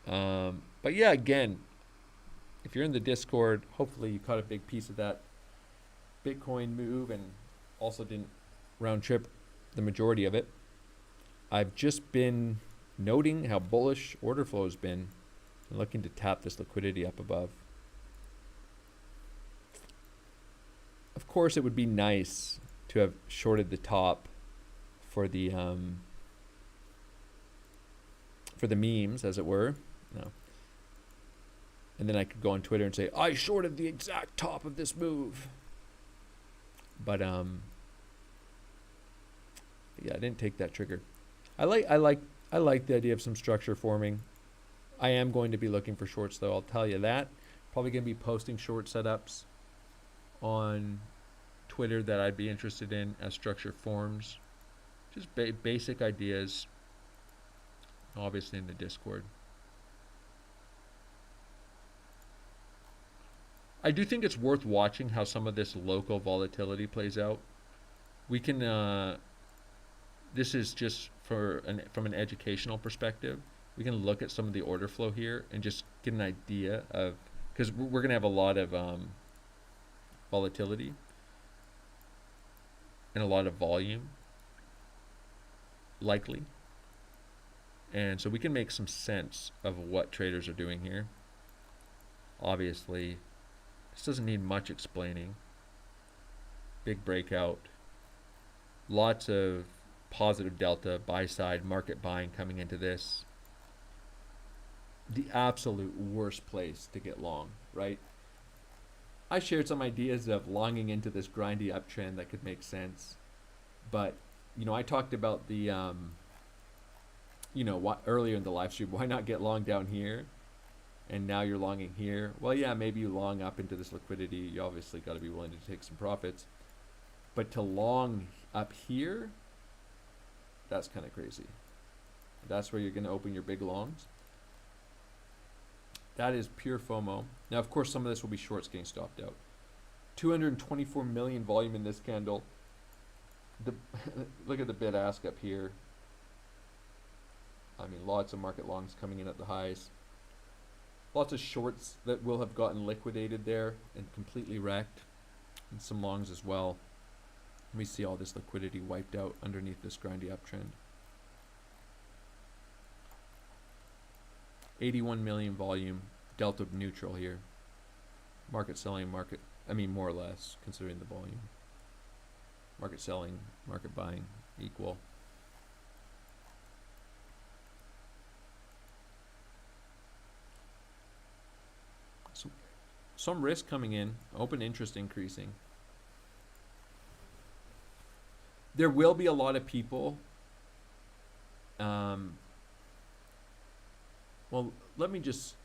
But yeah, again, if you're in the Discord, hopefully you caught a big piece of that Bitcoin move and also didn't round trip the majority of it. I've just been noting how bullish order flow has been and looking to tap this liquidity up above. Of course, it would be nice to have shorted the top for the memes, as it were. No. And then I could go on Twitter and say, I shorted the exact top of this move. But yeah, I didn't take that trigger. I like the idea of some structure forming. I am going to be looking for shorts though, I'll tell you that. Probably going to be posting short setups on Twitter that I'd be interested in as structure forms. Just basic ideas, obviously in the Discord. I do think it's worth watching how some of this local volatility plays out. We can, this is just from an educational perspective. We can look at some of the order flow here and just get an idea of, because we're going to have a lot of volatility and a lot of volume, likely. And so we can make some sense of what traders are doing here. Obviously, this doesn't need much explaining. Big breakout. Lots of positive delta, buy side, market buying coming into this. The absolute worst place to get long, right? I shared some ideas of longing into this grindy uptrend that could make sense. But, you know, I talked about the, you know, what earlier in the live stream, why not get long down here? And now you're longing here. Well, yeah, maybe you long up into this liquidity. You obviously got to be willing to take some profits. But to long up here, that's kind of crazy. That's where you're going to open your big longs. That is pure FOMO. Now, of course, some of this will be shorts getting stopped out. 224 million volume in this candle. Look at the bid ask up here. I mean, lots of market longs coming in at the highs. Lots of shorts that will have gotten liquidated there and completely wrecked. And some longs as well. We see all this liquidity wiped out underneath this grindy uptrend. 81 million volume, delta neutral here. Market selling, market, I mean more or less, considering the volume. Market selling, market buying, equal. Some risk coming in, open interest increasing. There will be a lot of people. Well, let me just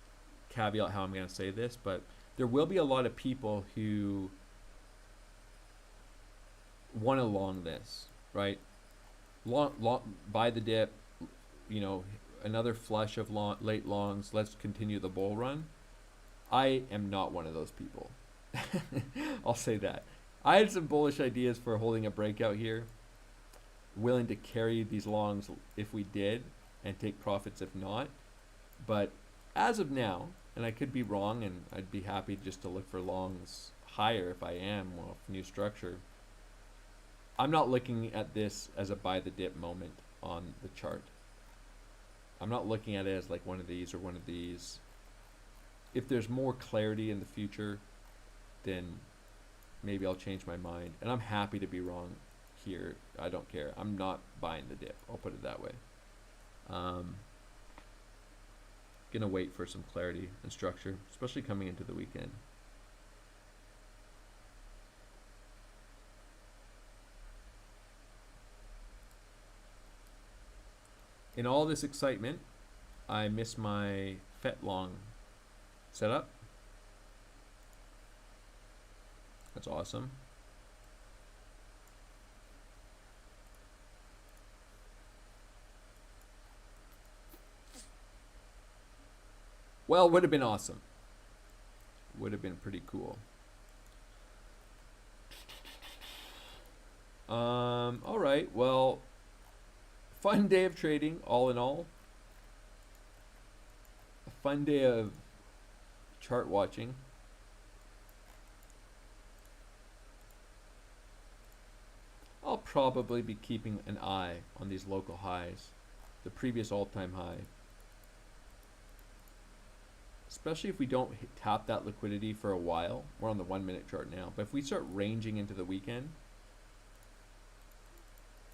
caveat how I'm going to say this, but there will be a lot of people who want to long this, right? Long, buy the dip, you know, another flush of late longs. Let's continue the bull run. I am not one of those people. I'll say that. I had some bullish ideas for holding a breakout here. Willing to carry these longs if we did and take profits if not. But as of now, and I could be wrong, and I'd be happy just to look for longs higher if I am, well, new structure. I'm not looking at this as a buy the dip moment on the chart. I'm not looking at it as like one of these or one of these. If there's more clarity in the future, then maybe I'll change my mind. And I'm happy to be wrong here. I don't care. I'm not buying the dip. I'll put it that way. Gonna wait for some clarity and structure, especially coming into the weekend. In all this excitement, I missed my FET long setup. That's awesome. Well, would have been awesome. Would have been pretty cool. All right. Well, fun day of trading, all in all. A fun day of chart watching. I'll probably be keeping an eye on these local highs, the previous all-time high. Especially if we don't tap that liquidity for a while. We're on the 1 minute chart now. But if we start ranging into the weekend,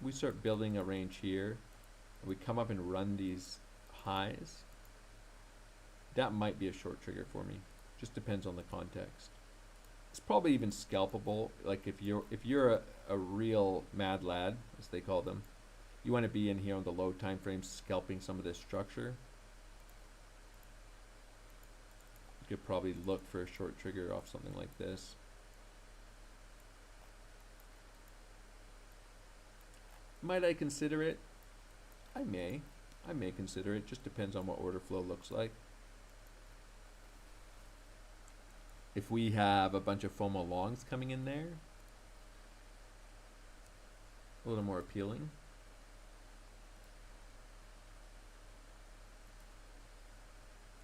we start building a range here, and we come up and run these highs, that might be a short trigger for me. Just depends on the context. It's probably even scalpable. Like if you're a real mad lad, as they call them, you want to be in here on the low time frames scalping some of this structure. You could probably look for a short trigger off something like this. Might I consider it? I may consider it. Just depends on what order flow looks like. if we have a bunch of FOMO longs coming in there, a little more appealing.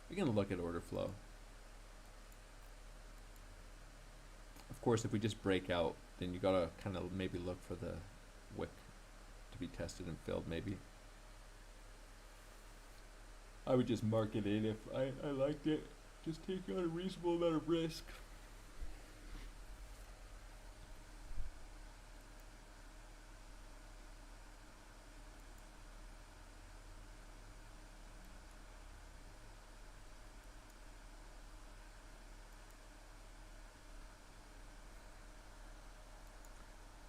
We can look at order flow. Of course, if we just break out, then you gotta kind of maybe look for the wick to be tested and filled maybe. I would just mark it in if I liked it. Just take out a reasonable amount of risk.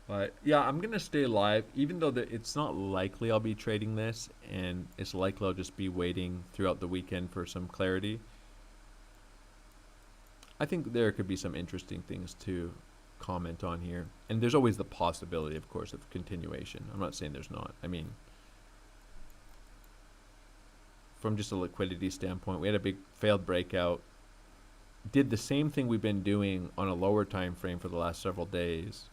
But yeah, I'm gonna stay live, even though it's not likely I'll be trading this, and it's likely I'll just be waiting throughout the weekend for some clarity. I think there could be some interesting things to comment on here, and there's always the possibility, of course, of continuation. I'm not saying there's not. I mean, from just a liquidity standpoint, we had a big failed breakout. Did the same thing we've been doing on a lower time frame for the last several days.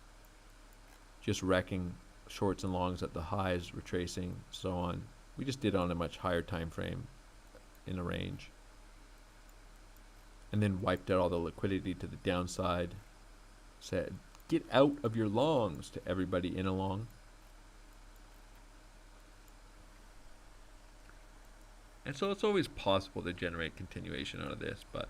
Just wrecking shorts and longs at the highs, retracing, so on. We just did it on a much higher time frame in a range. And then wiped out all the liquidity to the downside. Said, get out of your longs to everybody in a long. And so it's always possible to generate continuation out of this, but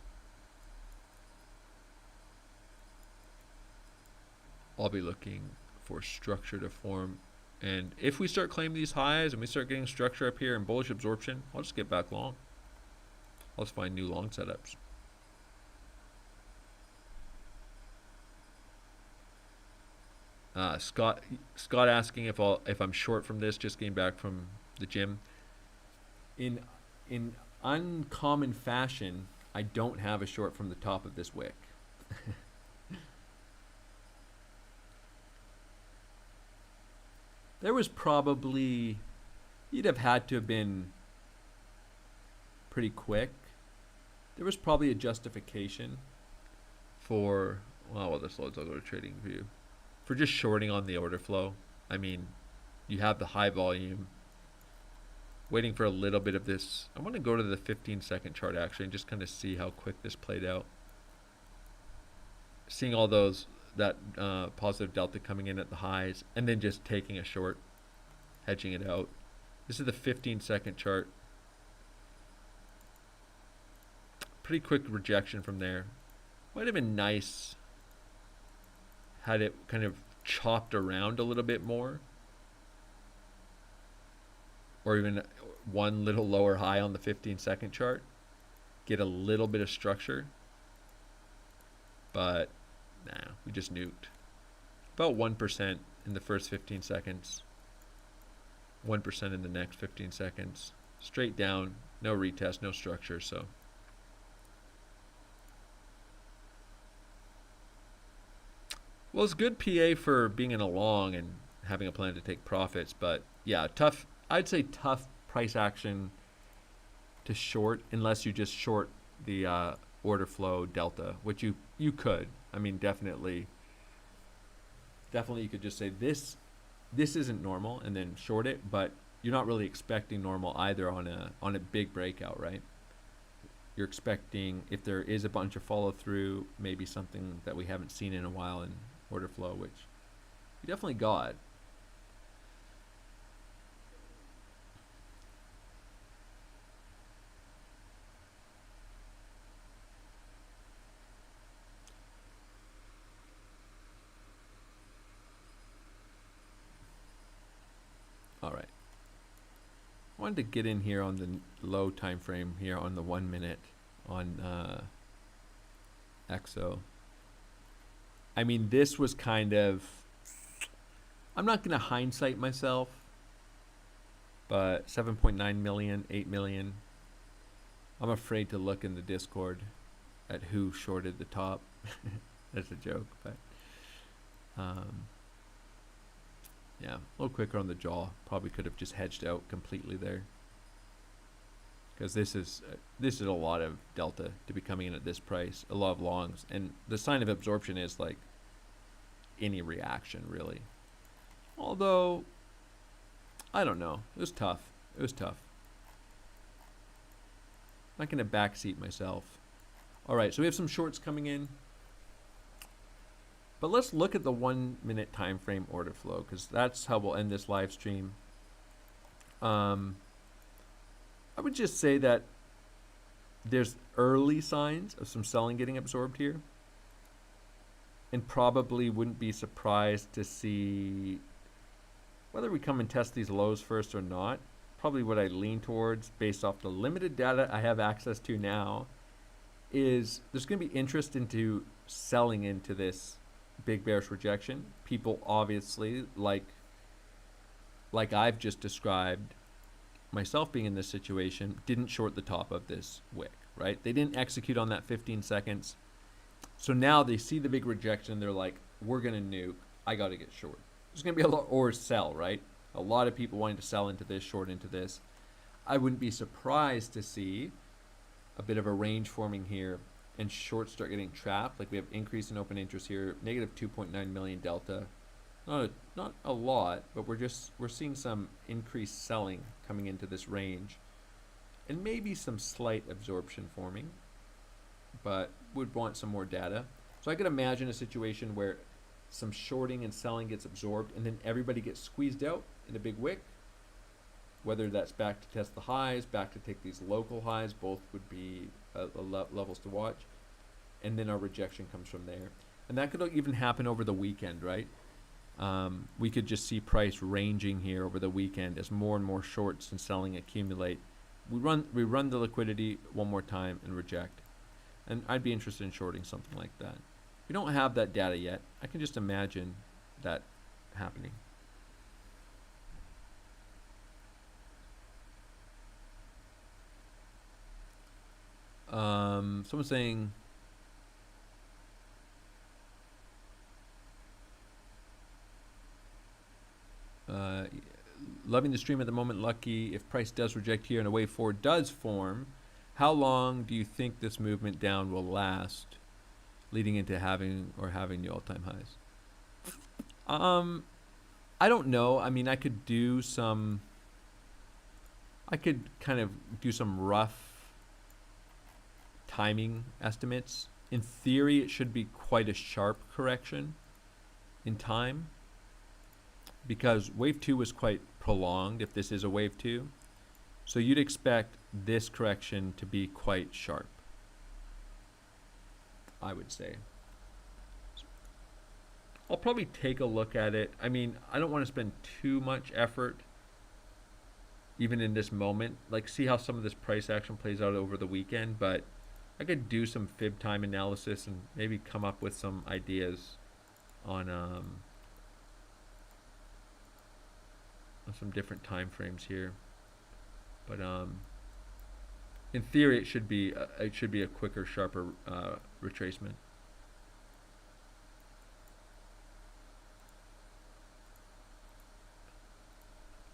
I'll be looking for structure to form, and if we start claiming these highs and we start getting structure up here and bullish absorption, I'll just get back long. I'll just find new long setups. Scott asking if I'm short from this, just getting back from the gym. In uncommon fashion, I don't have a short from the top of this wick. There was probably, you'd have had to have been pretty quick. There was probably a justification for, well, this loads, I'll go to trading view, for just shorting on the order flow. I mean, you have the high volume, waiting for a little bit of this. I want to go to the 15-second chart actually and just kind of see how quick this played out. Seeing all those, that positive delta coming in at the highs, and then just taking a short, hedging it out. This is the 15-second chart. Pretty quick rejection from there. Might have been nice had it kind of chopped around a little bit more, or even one little lower high on the 15-second chart, get a little bit of structure, but nah, we just nuked. About 1% in the first 15 seconds. 1% in the next 15 seconds. Straight down, no retest, no structure, so. Well, it's good PA for being in a long and having a plan to take profits, but yeah, tough, I'd say tough price action to short, unless you just short the order flow delta, which you could. I mean, definitely you could just say this isn't normal and then short it, but you're not really expecting normal either on a big breakout, right? You're expecting, if there is a bunch of follow through, maybe something that we haven't seen in a while in order flow, which you definitely got. All right. I wanted to get in here on the low time frame here on the 1 minute on XO. I mean, this was kind of, I'm not going to hindsight myself, but 7.9 million, 8 million. I'm afraid to look in the Discord at who shorted the top. That's a joke, but yeah, a little quicker on the jaw. Probably could have just hedged out completely there. because this is a lot of delta to be coming in at this price, a lot of longs, and the sign of absorption is like any reaction really. Although I don't know, it was tough. It was tough. I'm not gonna backseat myself. All right, so we have some shorts coming in. But let's look at the 1 minute time frame order flow, because that's how we'll end this live stream. I would just say that there's early signs of some selling getting absorbed here, and probably wouldn't be surprised to see whether we come and test these lows first or not. Probably what I lean towards based off the limited data I have access to now is there's going to be interest into selling into this big bearish rejection. People obviously, like I've just described, myself being in this situation, didn't short the top of this wick, right? They didn't execute on that 15 seconds. So now they see the big rejection. They're like, we're going to nuke. I got to get short. There's going to be a lot, or sell, right? A lot of people wanting to sell into this, short into this. I wouldn't be surprised to see a bit of a range forming here and shorts start getting trapped. Like we have increase in open interest here, negative 2.9 million delta. Not a lot, but we're seeing some increased selling coming into this range, and maybe some slight absorption forming, but would want some more data. So I could imagine a situation where some shorting and selling gets absorbed, and then everybody gets squeezed out in a big wick, whether that's back to test the highs, back to take these local highs, both would be levels to watch, and then our rejection comes from there. And that could even happen over the weekend, right? We could just see price ranging here over the weekend as more and more shorts and selling accumulate. We run the liquidity one more time and reject. And I'd be interested in shorting something like that. We don't have that data yet. I can just imagine that happening. Someone's saying loving the stream at the moment, lucky. If price does reject here and a wave 4 does form, how long do you think this movement down will last, leading into having the all-time highs? I don't know. I mean, I could kind of do some rough timing estimates. In theory, it should be quite a sharp correction in time, because wave 2 was quite prolonged, if this is a wave 2. So you'd expect this correction to be quite sharp, I would say. I'll probably take a look at it. I mean, I don't want to spend too much effort even in this moment. Like, see how some of this price action plays out over the weekend, but I could do some fib time analysis and maybe come up with some ideas on some different time frames here. But in theory, it should be a quicker, sharper retracement.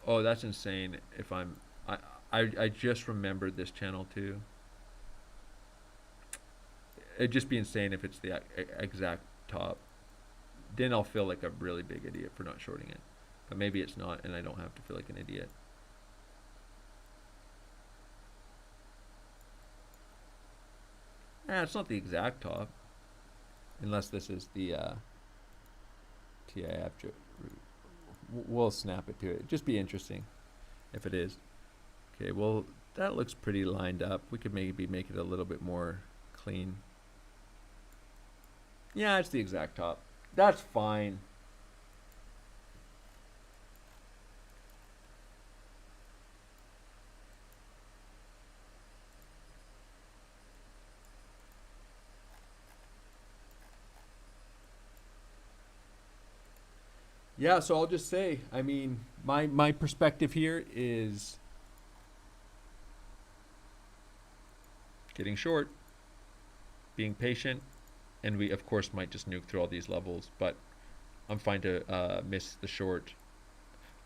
Oh, that's insane. If I just remembered this channel too. It'd just be insane if it's the exact top. Then I'll feel like a really big idiot for not shorting it. But maybe it's not, and I don't have to feel like an idiot. It's not the exact top, unless this is the TIF. We'll snap it to it. Just be interesting if it is. Okay, well, that looks pretty lined up. We could maybe make it a little bit more clean. Yeah, it's the exact top. That's fine. Yeah, so I'll just say, I mean, my perspective here is getting short, being patient, and we of course might just nuke through all these levels, but I'm fine to miss the short.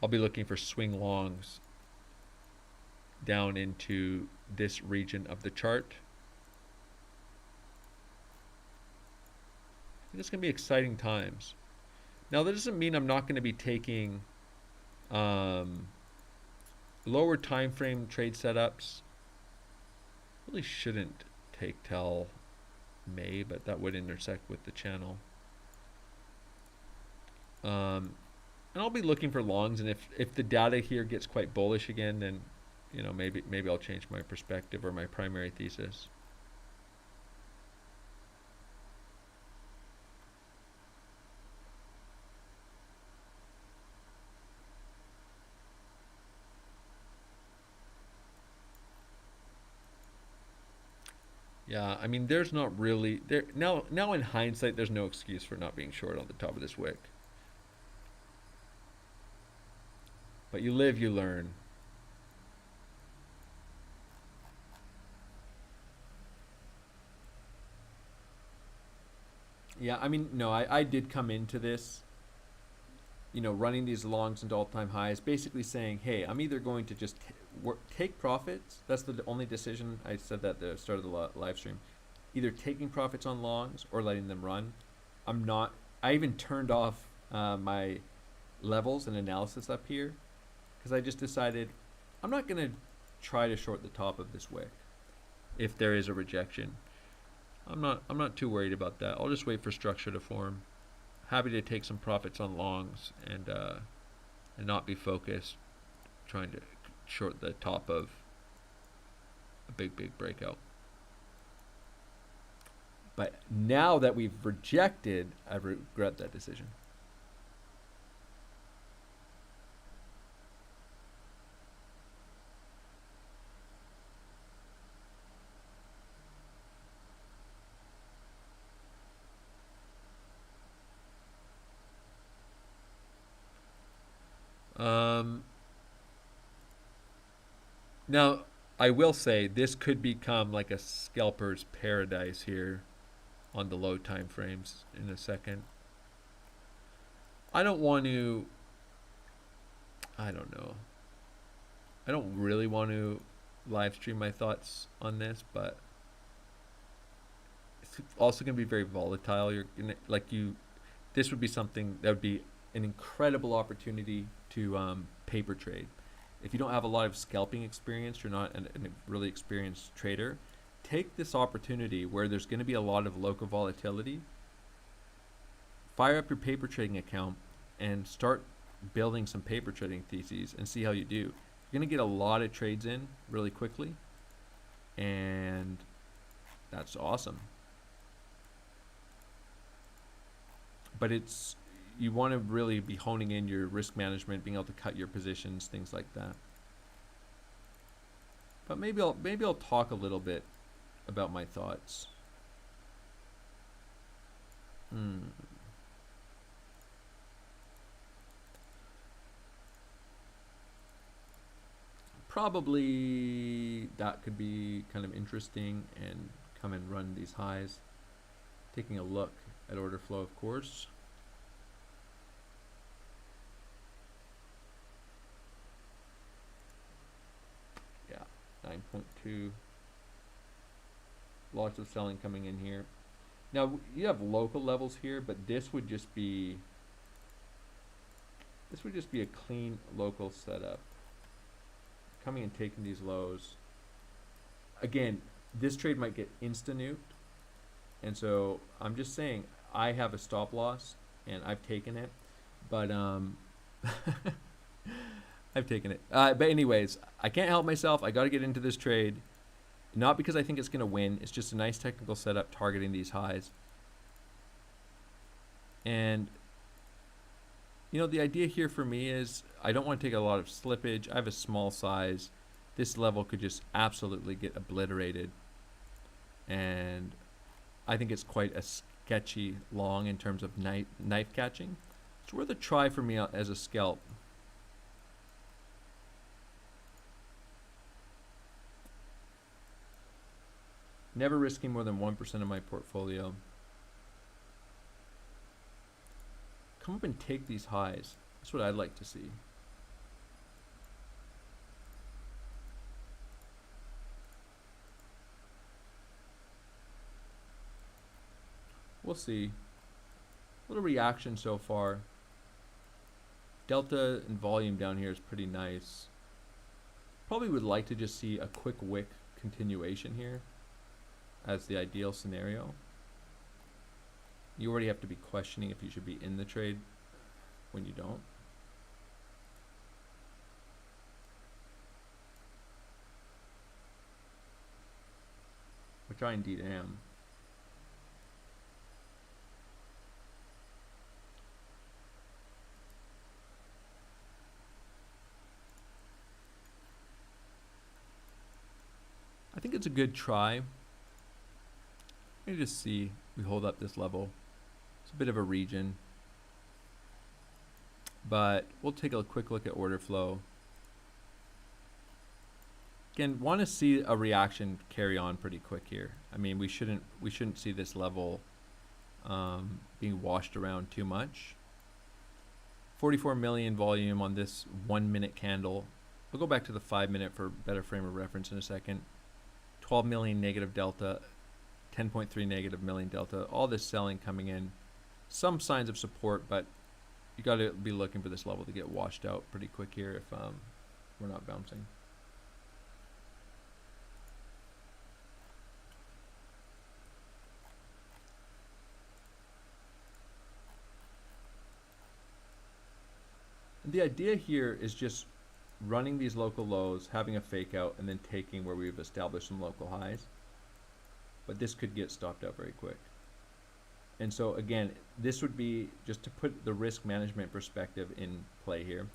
I'll be looking for swing longs down into this region of the chart. I think it's going to be exciting times. Now, that doesn't mean I'm not going to be taking lower time frame trade setups. Really shouldn't take till May, but that would intersect with the channel. And I'll be looking for longs, and if the data here gets quite bullish again, then you know, maybe I'll change my perspective or my primary thesis. Yeah, I mean, there's not really there now. Now in hindsight, there's no excuse for not being short on the top of this wick. But you live, you learn. Yeah, I mean, no, I did come into this, you know, running these longs into all-time highs, basically saying, hey, I'm either going to just take profits. That's the only decision. I said that at the start of the live stream. Either taking profits on longs or letting them run. I'm not. I even turned off my levels and analysis up here because I just decided I'm not going to try to short the top of this wick if there is a rejection. I'm not too worried about that. I'll just wait for structure to form. Happy to take some profits on longs and not be focused trying to short the top of a big breakout. But now that we've rejected, I regret that decision. Now, I will say this could become like a scalper's paradise here on the low time frames in a second. I don't want to, I don't know. I don't really want to live stream my thoughts on this, but it's also going to be very volatile. You're gonna, this would be something that would be an incredible opportunity to paper trade. If you don't have a lot of scalping experience, you're not a really experienced trader, take this opportunity where there's going to be a lot of local volatility, fire up your paper trading account and start building some paper trading theses and see how you do. You're going to get a lot of trades in really quickly, and that's awesome. But you want to really be honing in your risk management, being able to cut your positions, things like that. But maybe I'll talk a little bit about my thoughts. Probably that could be kind of interesting and come and run these highs. Taking a look at order flow, of course. Yeah, 9.2. Lots of selling coming in here. Now you have local levels here, but this would just be a clean local setup. Coming and taking these lows. Again, this trade might get insta-nuked, and so I'm just saying I have a stop loss and I've taken it, but I've taken it. But anyways, I can't help myself. I got to get into this trade, not because I think it's going to win. It's just a nice technical setup targeting these highs. And you know, the idea here for me is I don't want to take a lot of slippage. I have a small size. This level could just absolutely get obliterated. And I think it's quite a sketchy long in terms of knife catching. It's worth a try for me as a scalp. Never risking more than 1% of my portfolio. Come up and take these highs. That's what I'd like to see. we'll see. Little reaction so far. Delta and volume down here is pretty nice. Probably would like to just see a quick wick continuation here as the ideal scenario. You already have to be questioning if you should be in the trade when you don't. Which I indeed am. I think it's a good try. Let me just see. We hold up this level. It's a bit of a region. But we'll take a quick look at order flow. Again, want to see a reaction carry on pretty quick here. I mean, we shouldn't see this level being washed around too much. 44 million volume on this 1 minute candle. We'll go back to the 5 minute for better frame of reference in a second. 12 million negative delta, 10.3 negative million delta. All this selling coming in. Some signs of support, but you got to be looking for this level to get washed out pretty quick here if we're not bouncing. The idea here is just running these local lows, having a fake out, and then taking where we've established some local highs. But this could get stopped out very quick. And so again, this would be just to put the risk management perspective in play here.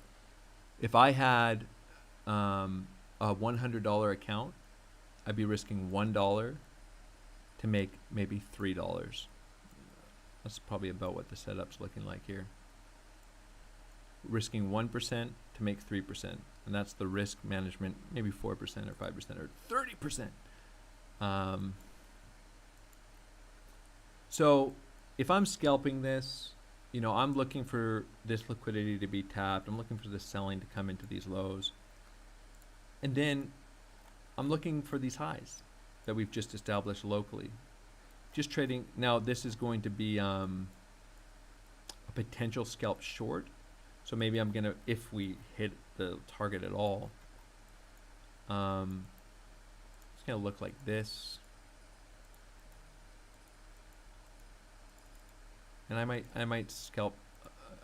If I had a $100 account, I'd be risking $1 to make maybe $3. That's probably about what the setup's looking like here. Risking 1% to make 3%, and that's the risk management, maybe 4% or 5% or 30%. So if I'm scalping this, you know, I'm looking for this liquidity to be tapped. I'm looking for the selling to come into these lows, and then I'm looking for these highs that we've just established locally. Just trading. Now this is going to be a potential scalp short. So maybe I'm gonna, if we hit the target at all, it's gonna look like this, and I might scalp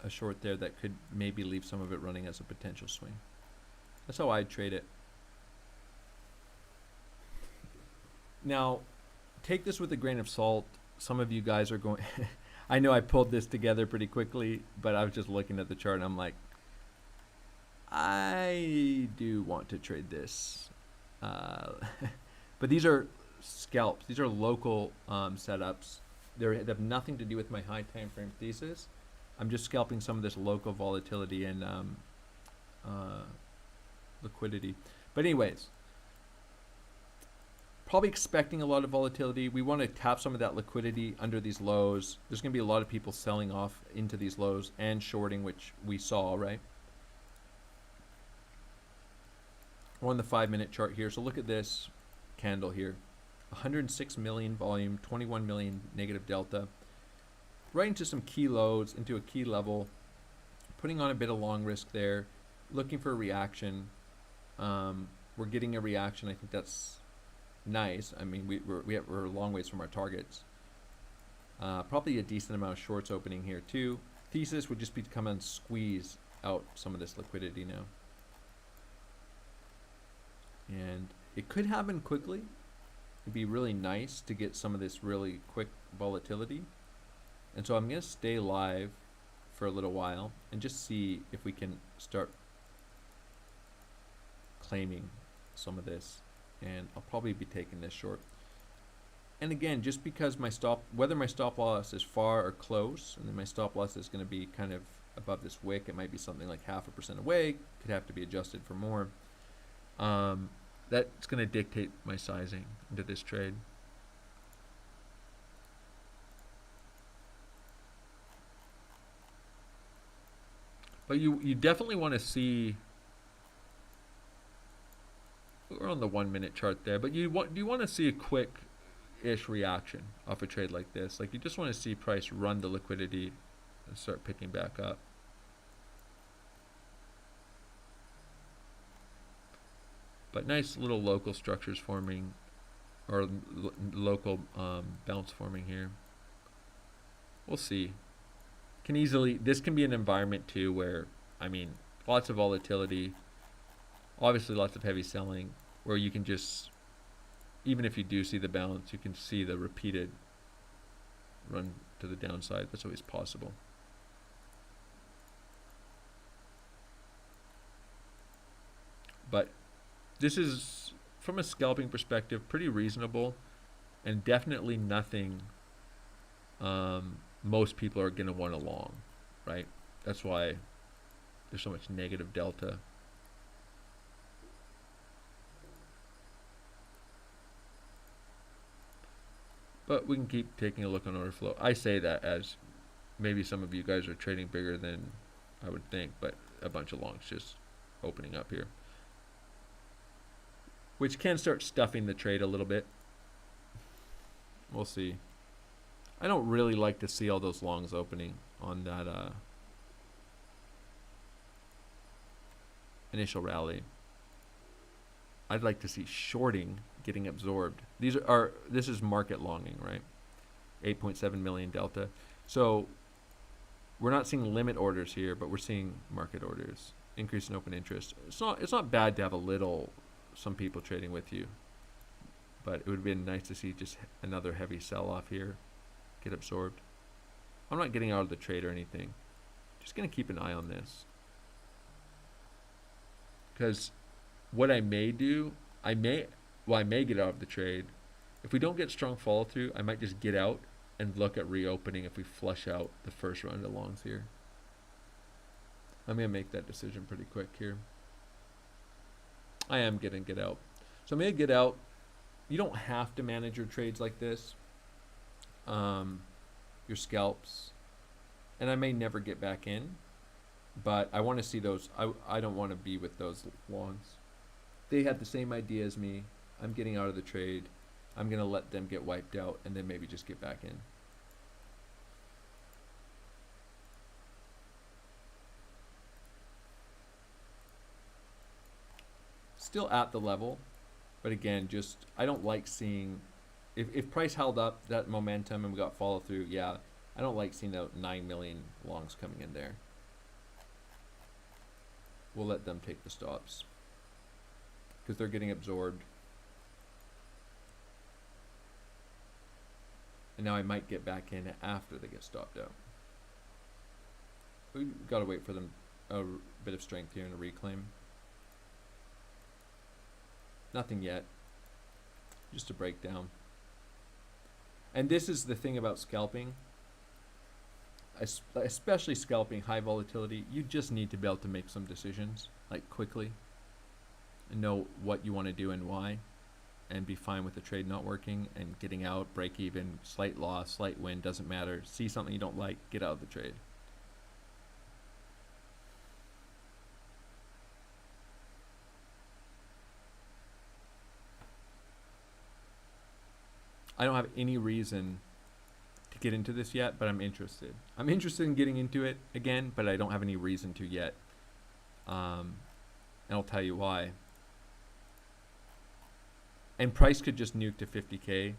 a short there that could maybe leave some of it running as a potential swing. That's how I'd trade it. Now, take this with a grain of salt. Some of you guys are going. I know I pulled this together pretty quickly, but I was just looking at the chart and I'm like, I do want to trade this. But these are scalps. These are local setups. They have nothing to do with my high time frame thesis. I'm just scalping some of this local volatility and liquidity. But anyways, probably expecting a lot of volatility. We want to tap some of that liquidity under these lows. There's going to be a lot of people selling off into these lows and shorting, which we saw, right? We're on the 5 minute chart here. So look at this candle here. 106 million volume, 21 million negative delta. Right into some key lows, into a key level. Putting on a bit of long risk there. Looking for a reaction. We're getting a reaction. I think that's nice. I mean, we're a long ways from our targets. Probably a decent amount of shorts opening here too. Thesis would just be to come and squeeze out some of this liquidity now. And it could happen quickly. It'd be really nice to get some of this really quick volatility. And so I'm going to stay live for a little while and just see if we can start claiming some of this. And I'll probably be taking this short. And again, just because whether my stop loss is far or close, and then my stop loss is going to be kind of above this wick, it might be something like 0.5% away, could have to be adjusted for more. That's going to dictate my sizing into this trade. But you definitely want to see. We're on the 1 minute chart there, but you want to see a quick. quick-ish reaction off a trade like this. Like, you just want to see price run the liquidity and start picking back up. But nice little local structures forming, or local bounce forming here. We'll see. This can be an environment too where, I mean, lots of volatility, obviously lots of heavy selling, where you can just, even if you do see the bounce, you can see the repeated run to the downside. That's always possible. But this is, from a scalping perspective, pretty reasonable, and definitely nothing most people are going to want to long, right? That's why there's so much negative delta. But we can keep taking a look on order flow. I say that as maybe some of you guys are trading bigger than I would think, but a bunch of longs just opening up here, which can start stuffing the trade a little bit. We'll see. I don't really like to see all those longs opening on that initial rally. I'd like to see shorting getting absorbed. This is market longing, right? 8.7 million delta. So we're not seeing limit orders here, but we're seeing market orders. Increase in open interest. It's not bad to have a little, some people trading with you, but it would have been nice to see just another heavy sell-off here get absorbed. I'm not getting out of the trade or anything. Just going to keep an eye on this. Because what I may do, I may get out of the trade. If we don't get strong follow through, I might just get out and look at reopening if we flush out the first round of longs here. I'm going to make that decision pretty quick here. I am going to get out. So I'm going to get out. You don't have to manage your trades like this. Your scalps. And I may never get back in. But I want to see those. I don't want to be with those longs. They had the same idea as me. I'm getting out of the trade. I'm going to let them get wiped out and then maybe just get back in. Still at the level, but again, just I don't like seeing, if price held up that momentum and we got follow through, yeah, I don't like seeing that 9 million longs coming in there. We'll let them take the stops because they're getting absorbed. And now I might get back in after they get stopped out. We've got to wait for them a bit of strength here and a reclaim. Nothing yet. Just a breakdown. And this is the thing about scalping. Especially scalping high volatility, you just need to be able to make some decisions, like quickly, and know what you want to do and why, and be fine with the trade not working and getting out, break even, slight loss, slight win, doesn't matter. See something you don't like, get out of the trade. I don't have any reason to get into this yet, but I'm interested. I'm interested in getting into it again, but I don't have any reason to yet. And I'll tell you why. And price could just nuke to 50K,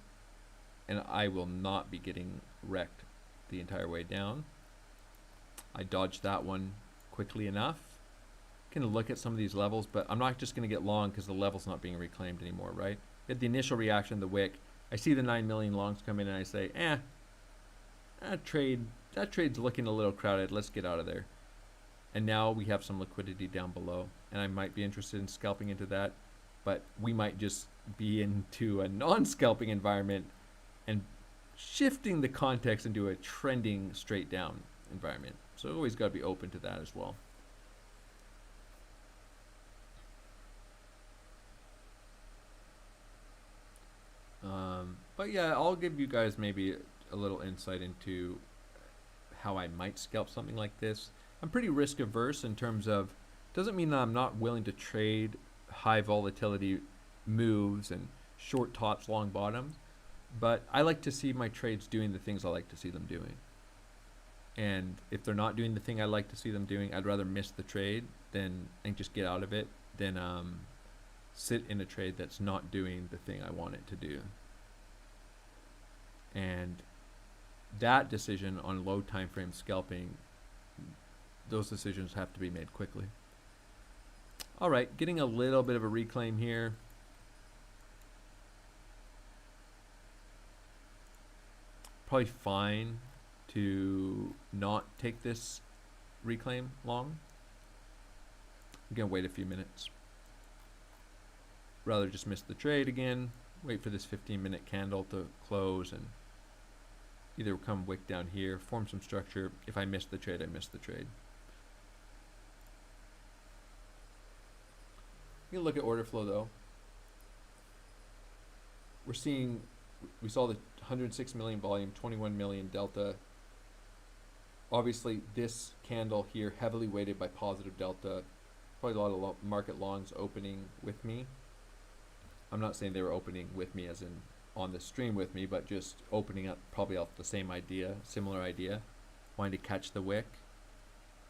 and I will not be getting wrecked the entire way down. I dodged that one quickly enough. Going to look at some of these levels, but I'm not just going to get long because the level's not being reclaimed anymore, right? At the initial reaction, the wick, I see the 9 million longs come in and I say, that trade's looking a little crowded. Let's get out of there. And now we have some liquidity down below, and I might be interested in scalping into that, but we might just be into a non-scalping environment and shifting the context into a trending straight down environment. So always got to be open to that as well. But yeah, I'll give you guys maybe a little insight into how I might scalp something like this. I'm pretty risk averse in terms of, doesn't mean that I'm not willing to trade high volatility moves and short tops, long bottoms, But I like to see my trades doing the things I like to see them doing. And if they're not doing the thing I like to see them doing, I'd rather miss the trade and just get out of it than sit in a trade that's not doing the thing I want it to do. And that decision on low time frame scalping, those decisions have to be made quickly. All right, getting a little bit of a reclaim here. Probably fine to not take this reclaim long. I'm gonna wait a few minutes. Rather just miss the trade again, wait for this 15-minute candle to close and either come wick down here, form some structure. If I miss the trade, I miss the trade. You can look at order flow though. We're seeing, we saw the 106 million volume, 21 million delta. Obviously this candle here heavily weighted by positive delta. Probably a lot of market longs opening with me. I'm not saying they were opening with me as in on the stream with me, but just opening up probably off the same idea, similar idea, wanting to catch the wick.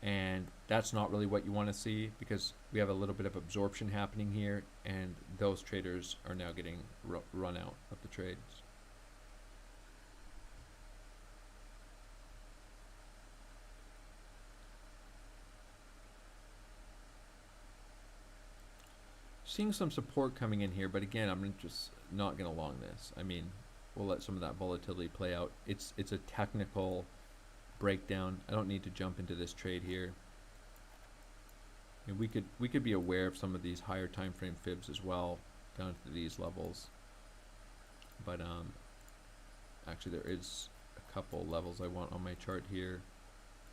And that's not really what you want to see because we have a little bit of absorption happening here and those traders are now getting run out of the trades. Seeing some support coming in here, but again, I'm just not going to long this. I mean, we'll let some of that volatility play out. It's a technical breakdown. I don't need to jump into this trade here. I mean, we could be aware of some of these higher time frame fibs as well down to these levels. But actually there is a couple levels I want on my chart here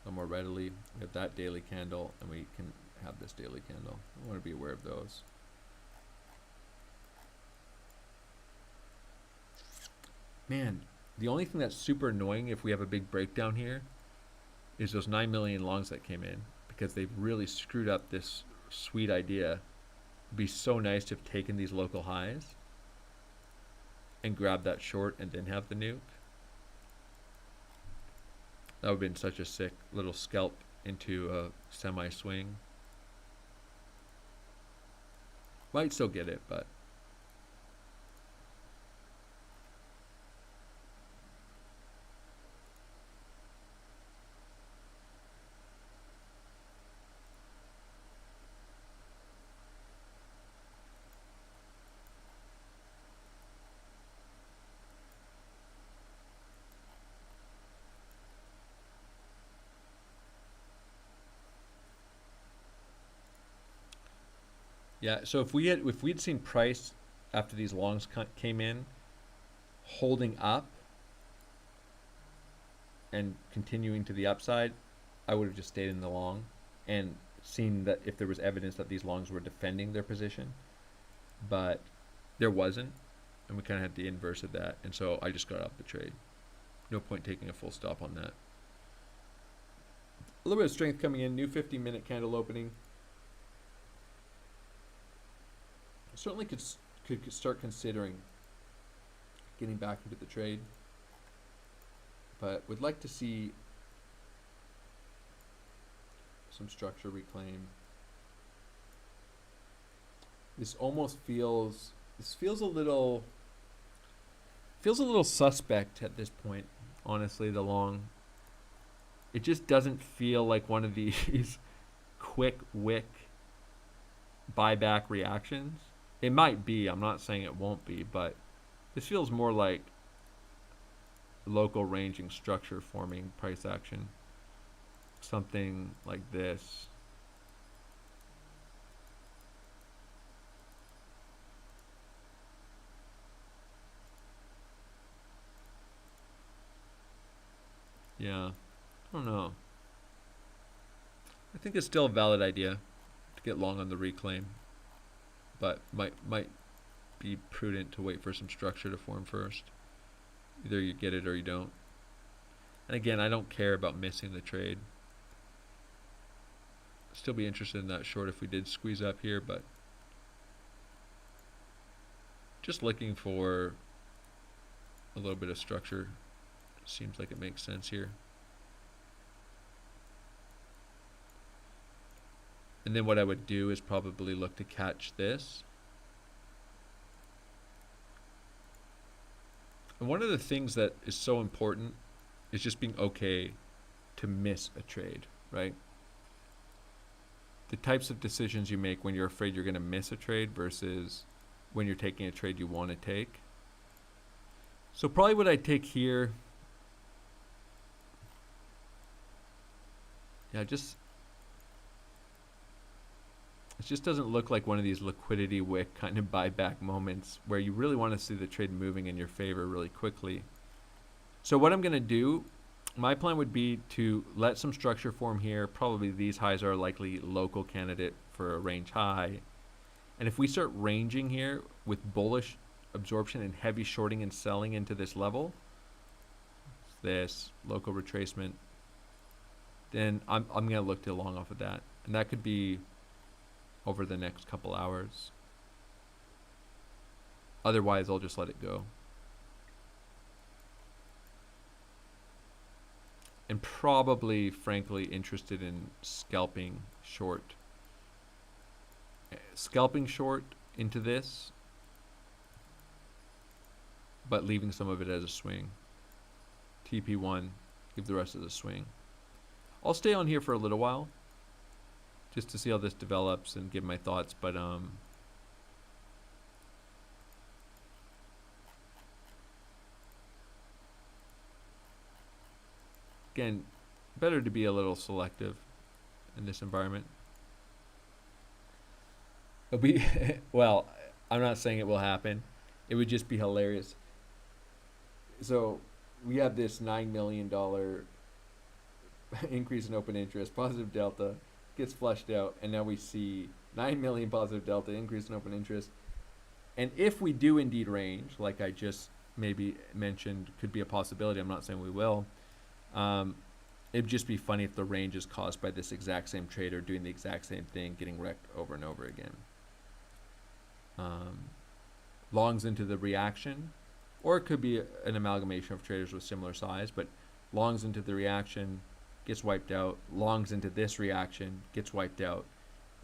a little more readily. We have that daily candle and we can have this daily candle. I want to be aware of those. Man, the only thing that's super annoying if we have a big breakdown here is those 9 million longs that came in because they've really screwed up this sweet idea. It'd be so nice to have taken these local highs and grabbed that short and then have the nuke. That would have been such a sick little scalp into a semi-swing. Might still get it, but yeah, so if we'd seen price after these longs came in holding up and continuing to the upside, I would have just stayed in the long and seen that if there was evidence that these longs were defending their position, but there wasn't, and we kind of had the inverse of that, and so I just got out the trade. No point taking a full stop on that. A little bit of strength coming in, new 15-minute candle opening. Certainly could start considering getting back into the trade, but would like to see some structure reclaim. This almost feels a little suspect at this point, honestly, the long. It just doesn't feel like one of these quick wick buyback reactions. It might be, I'm not saying it won't be, but this feels more like local ranging structure forming price action. Something like this. Yeah, I don't know. I think it's still a valid idea to get long on the reclaim, but might be prudent to wait for some structure to form first. Either you get it or you don't. And again, I don't care about missing the trade. Still be interested in that short if we did squeeze up here, but just looking for a little bit of structure. Seems like it makes sense here. And then what I would do is probably look to catch this. And one of the things that is so important is just being okay to miss a trade, right? The types of decisions you make when you're afraid you're going to miss a trade versus when you're taking a trade you want to take. So probably what I take here, yeah, it just doesn't look like one of these liquidity wick kind of buyback moments where you really want to see the trade moving in your favor really quickly. So what I'm going to do, my plan would be to let some structure form here. Probably these highs are a likely local candidate for a range high. And if we start ranging here with bullish absorption and heavy shorting and selling into this level, this local retracement, then I'm going to look to long off of that. And that could be over the next couple hours. Otherwise, I'll just let it go. And probably, frankly, interested in scalping short. Scalping short into this, but leaving some of it as a swing. TP1, give the rest as a swing. I'll stay on here for a little while, just to see how this develops and give my thoughts, but again, better to be a little selective in this environment. Well, I'm not saying it will happen. It would just be hilarious. So we have this $9 million increase in open interest, positive delta, gets flushed out, and now we see 9 million positive delta, increase in open interest. And if we do indeed range, like I just maybe mentioned, could be a possibility, I'm not saying we will, it'd just be funny if the range is caused by this exact same trader doing the exact same thing, getting wrecked over and over again. Longs into the reaction, or it could be an amalgamation of traders with similar size, but longs into the reaction, gets wiped out, longs into this reaction, gets wiped out,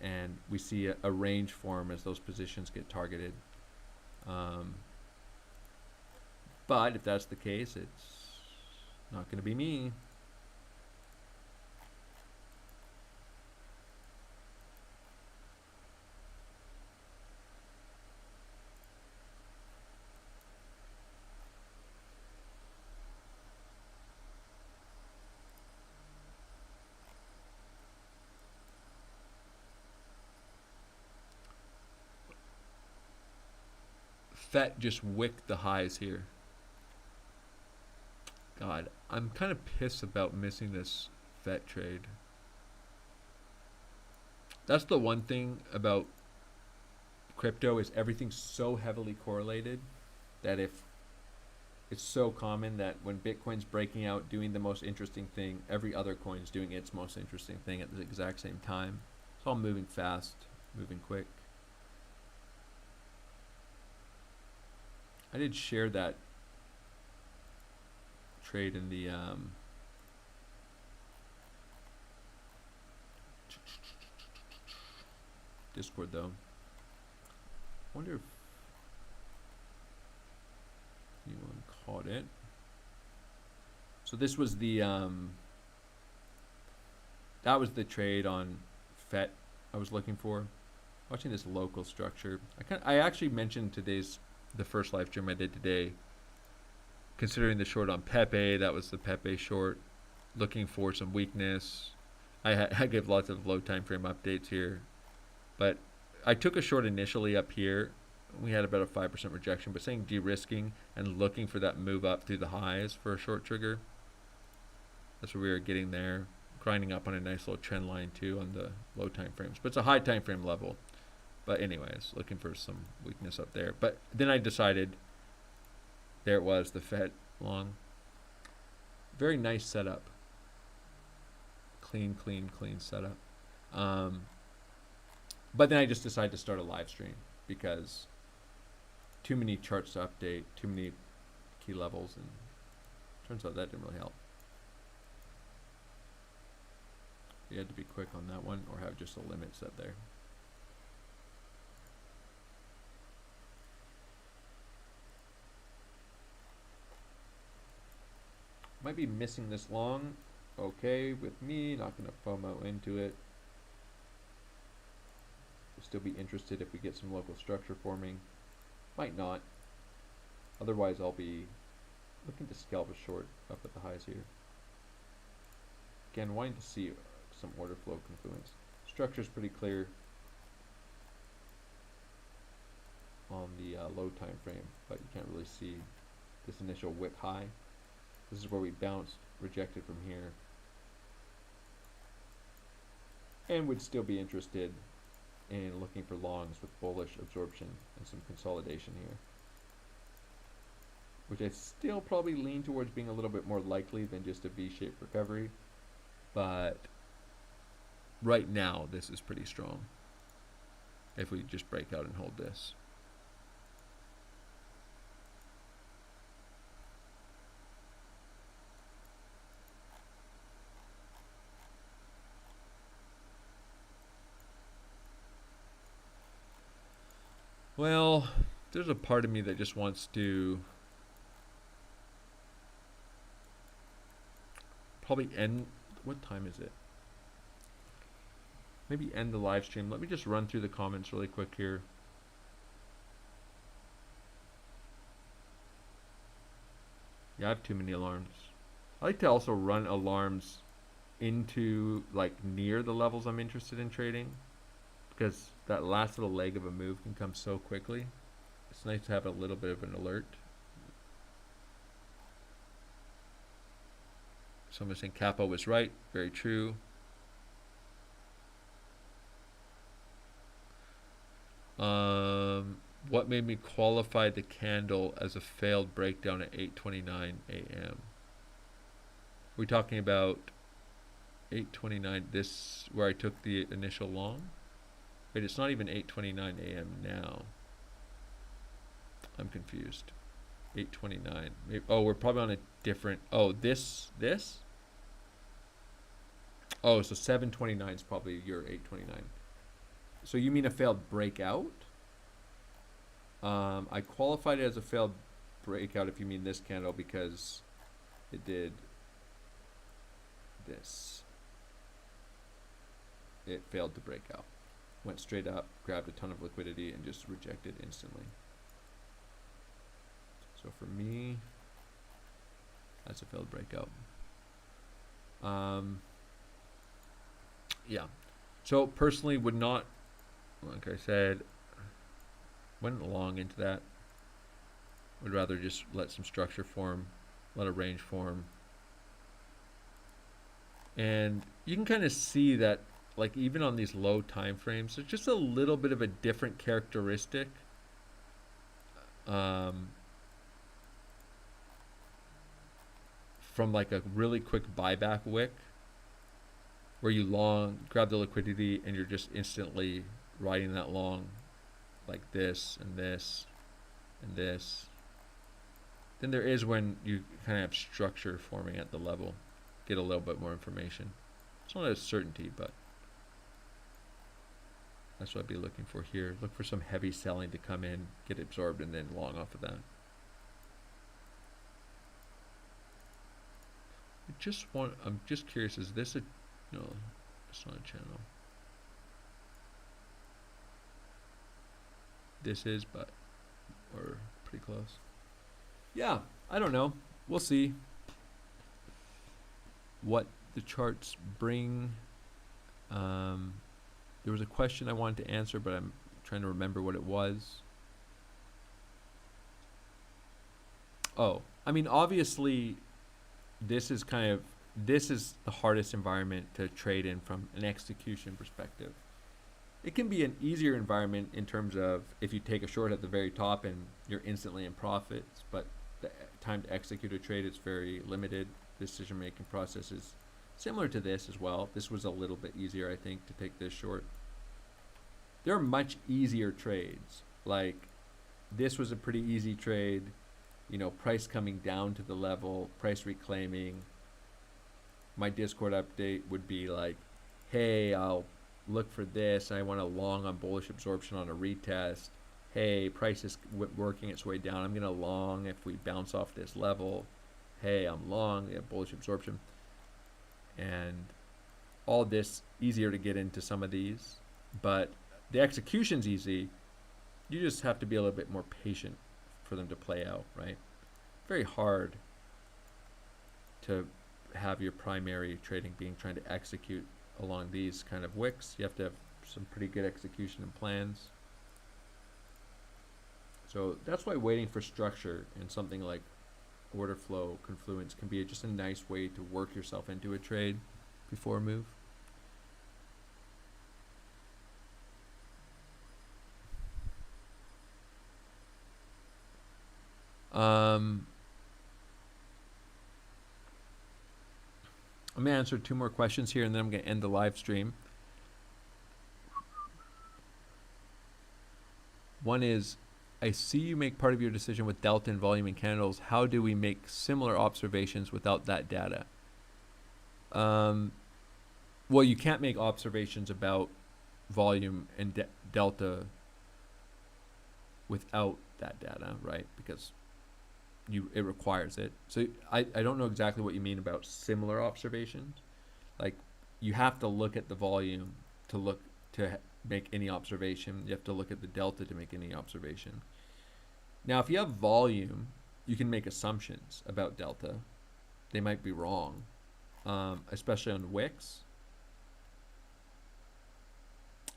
and we see a range form as those positions get targeted. But if that's the case, it's not going to be me. FET just wicked the highs here. God, I'm kind of pissed about missing this FET trade. That's the one thing about crypto, is everything's so heavily correlated that if it's so common that when Bitcoin's breaking out, doing the most interesting thing, every other coin's doing its most interesting thing at the exact same time. It's all moving fast, moving quick. I did share that trade in the Discord though. Wonder if anyone caught it. So this was the that was the trade on FET I was looking for. Watching this local structure. I actually mentioned the first live stream I did today, considering the short on Pepe. That was the Pepe short, looking for some weakness. I gave lots of low time frame updates here, but I took a short initially up here. We had about a 5% rejection, but saying de-risking and looking for that move up through the highs for a short trigger. That's what we were getting there, grinding up on a nice little trend line too on the low time frames, but it's a high time frame level. But anyways, looking for some weakness up there. But then I decided, there it was, the FET long. Very nice setup. Clean setup. But then I just decided to start a live stream because too many charts to update, too many key levels, and turns out that didn't really help. You had to be quick on that one or have just a limit set there. Might be missing this long. Okay with me, not going to FOMO into it. We'll still be interested if we get some local structure forming. Might not. Otherwise, I'll be looking to scalp a short up at the highs here. Again, wanting to see some order flow confluence. Structure's pretty clear on the low time frame, but you can't really see this initial wick high. This is where we bounced, rejected from here, and would still be interested in looking for longs with bullish absorption and some consolidation here, which I still probably lean towards being a little bit more likely than just a V-shaped recovery, but right now this is pretty strong if we just break out and hold this. Well, there's a part of me that just wants to probably end. What time is it? Maybe end the live stream. Let me just run through the comments really quick here. Yeah, I have too many alarms. I like to also run alarms into like near the levels I'm interested in trading, because that last little leg of a move can come so quickly. It's nice to have a little bit of an alert. Someone saying Capo was right. Very true. What made me qualify the candle as a failed breakdown at 8:29 a.m.? We're talking about 8:29, this where I took the initial long? Wait, it's not even 8:29 a.m. now. I'm confused. 8:29. Oh, we're probably on a different. Oh, this. Oh, so 7:29 is probably your 8:29. So you mean a failed breakout? I qualified it as a failed breakout if you mean this candle, because it did this. It failed to break out. Went straight up, grabbed a ton of liquidity, and just rejected instantly. So for me, that's a failed breakout. Yeah. So personally would not, like I said, went long into that. Would rather just let some structure form, let a range form. And you can kind of see that, like, even on these low time frames, there's just a little bit of a different characteristic from like a really quick buyback wick where you long, grab the liquidity, and you're just instantly riding that long like this and this and this. Then there is when you kind of have structure forming at the level, get a little bit more information. It's not a certainty, but that's what I'd be looking for here. Look for some heavy selling to come in, get absorbed, and then long off of that. I'm just curious, is this a, no, it's not a channel. This is, but we're pretty close. Yeah, I don't know. We'll see what the charts bring. There was a question I wanted to answer, but I'm trying to remember what it was. Oh, I mean, obviously, this is the hardest environment to trade in from an execution perspective. It can be an easier environment in terms of if you take a short at the very top and you're instantly in profits, but the time to execute a trade is very limited. Decision-making process is similar to this as well. This was a little bit easier, I think, to take this short. There are much easier trades. Like, this was a pretty easy trade. you know, price coming down to the level, price reclaiming. My Discord update would be like, hey, I'll look for this. I want a long on bullish absorption on a retest. Hey, price is working its way down. I'm going to long if we bounce off this level. Hey, I'm long, bullish absorption. And all this, easier to get into some of these, but the execution's easy. You just have to be a little bit more patient for them to play out, right? Very hard to have your primary trading being trying to execute along these kind of wicks. You have to have some pretty good execution and plans. So that's why waiting for structure in something like order flow confluence can be just a nice way to work yourself into a trade before a move. I'm going to answer 2 more questions here, and then I'm going to end the live stream. One is, I see you make part of your decision with delta and volume and candles. How do we make similar observations without that data? Well, you can't make observations about volume and delta without that data, right? Because it requires it. So I don't know exactly what you mean about similar observations. Like, you have to look at the volume to make any observation. You have to look at the delta to make any observation. Now, if you have volume, you can make assumptions about delta. They might be wrong, especially on wicks.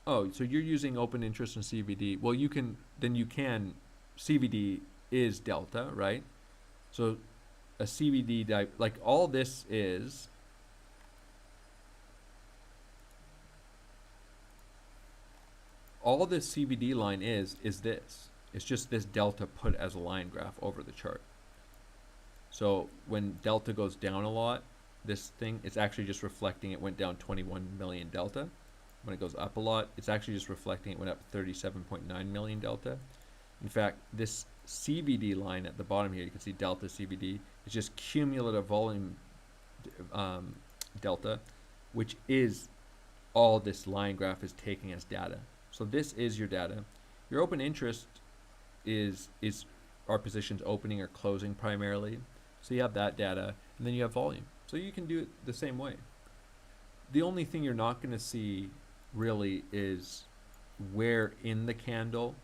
Oh, so you're using open interest in CVD. Well, you can CVD is delta, right? So a CVD, like all this is, all this CVD line is this. It's just this delta put as a line graph over the chart. So when delta goes down a lot, this thing, it's actually just reflecting it went down 21 million delta. When it goes up a lot, it's actually just reflecting it went up 37.9 million delta. In fact, this CVD line at the bottom here, you can see delta CVD, is just cumulative volume delta, which is all this line graph is taking as data. So this is your data. Your open interest is our positions opening or closing primarily. So you have that data, and then you have volume. So you can do it the same way. The only thing you're not going to see really is where in the candle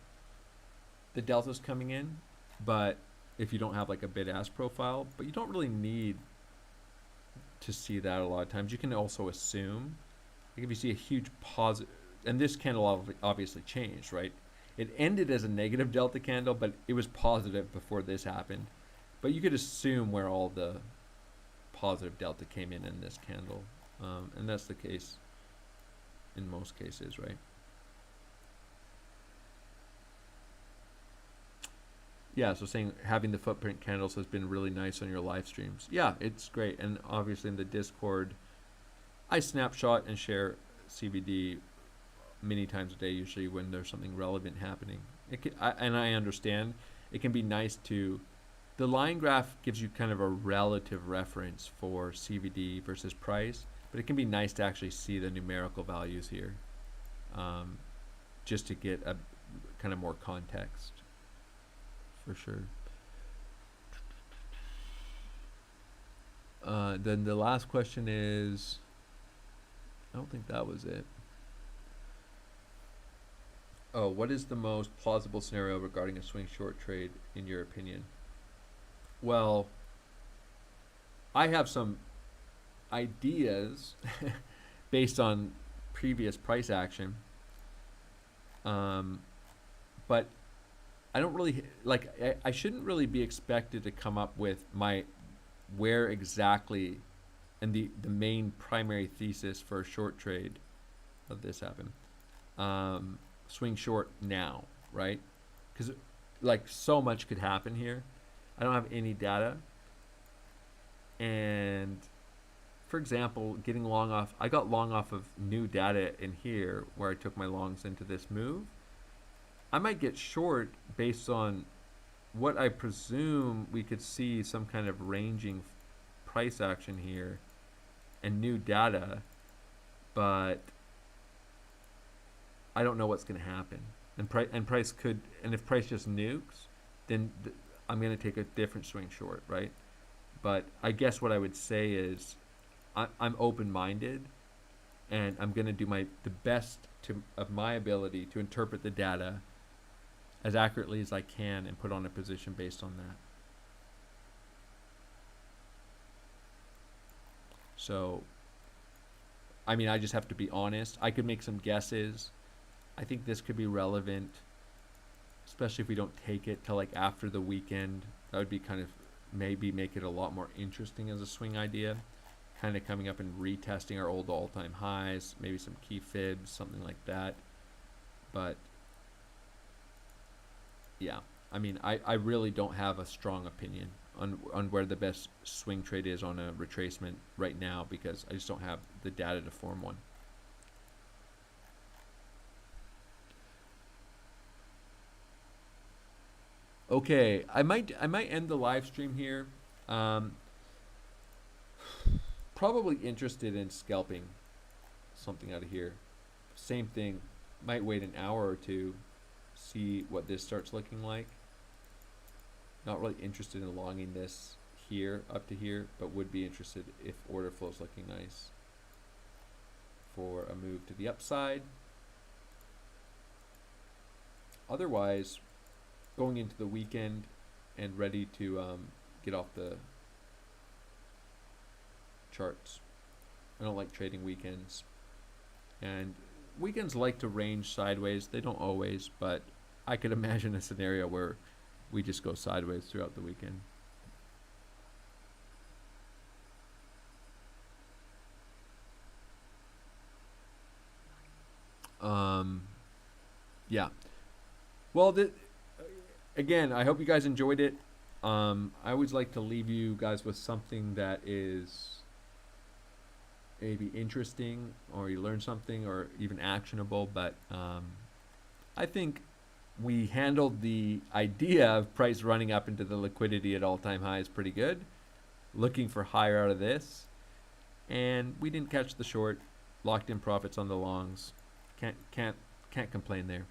the delta's coming in, but if you don't have like a bid-ask profile, but you don't really need to see that a lot of times. You can also assume, like if you see a huge positive, and this candle obviously changed, right? It ended as a negative delta candle, but it was positive before this happened. But you could assume where all the positive delta came in this candle, and that's the case in most cases, right? Yeah, so saying having the footprint candles has been really nice on your live streams. Yeah, it's great. And obviously in the Discord, I snapshot and share CVD many times a day, usually when there's something relevant happening. And I understand it can be nice to, the line graph gives you kind of a relative reference for CVD versus price, but it can be nice to actually see the numerical values here, just to get a kind of more context. For sure. Then the last question is, I don't think that was it. Oh, what is the most plausible scenario regarding a swing short trade in your opinion? Well, I have some ideas based on previous price action, but I don't really, like, I shouldn't really be expected to come up with where exactly, and the main primary thesis for a short trade of this happen. Swing short now, right? Because like so much could happen here. I don't have any data. And for example, getting long off, I got long off of new data in here where I took my longs into this move. I might get short based on what I presume we could see some kind of ranging price action here and new data, but I don't know what's going to happen. And price could, and if price just nukes, then I'm going to take a different swing short, right? But I guess what I would say is I'm open-minded, and I'm going to do the best of my ability to interpret the data as accurately as I can and put on a position based on that. So, I mean, I just have to be honest. I could make some guesses. I think this could be relevant, especially if we don't take it till like after the weekend. That would be kind of maybe make it a lot more interesting as a swing idea. Kind of coming up and retesting our old all-time highs, maybe some key fibs, something like that. But yeah, I mean, I really don't have a strong opinion on where the best swing trade is on a retracement right now, because I just don't have the data to form one. Okay, I might end the live stream here. Probably interested in scalping something out of here. Same thing, might wait an hour or two, see what this starts looking like. Not really interested in longing this here up to here, but would be interested if order flow is looking nice for a move to the upside. Otherwise, going into the weekend and ready to get off the charts. I don't like trading weekends, and weekends like to range sideways. They don't always, but I could imagine a scenario where we just go sideways throughout the weekend. Yeah. Well, again, I hope you guys enjoyed it. I always like to leave you guys with something that is maybe interesting, or you learn something, or even actionable. But I think we handled the idea of price running up into the liquidity at all-time highs pretty good. Looking for higher out of this, and we didn't catch the short. Locked in profits on the longs. Can't complain there.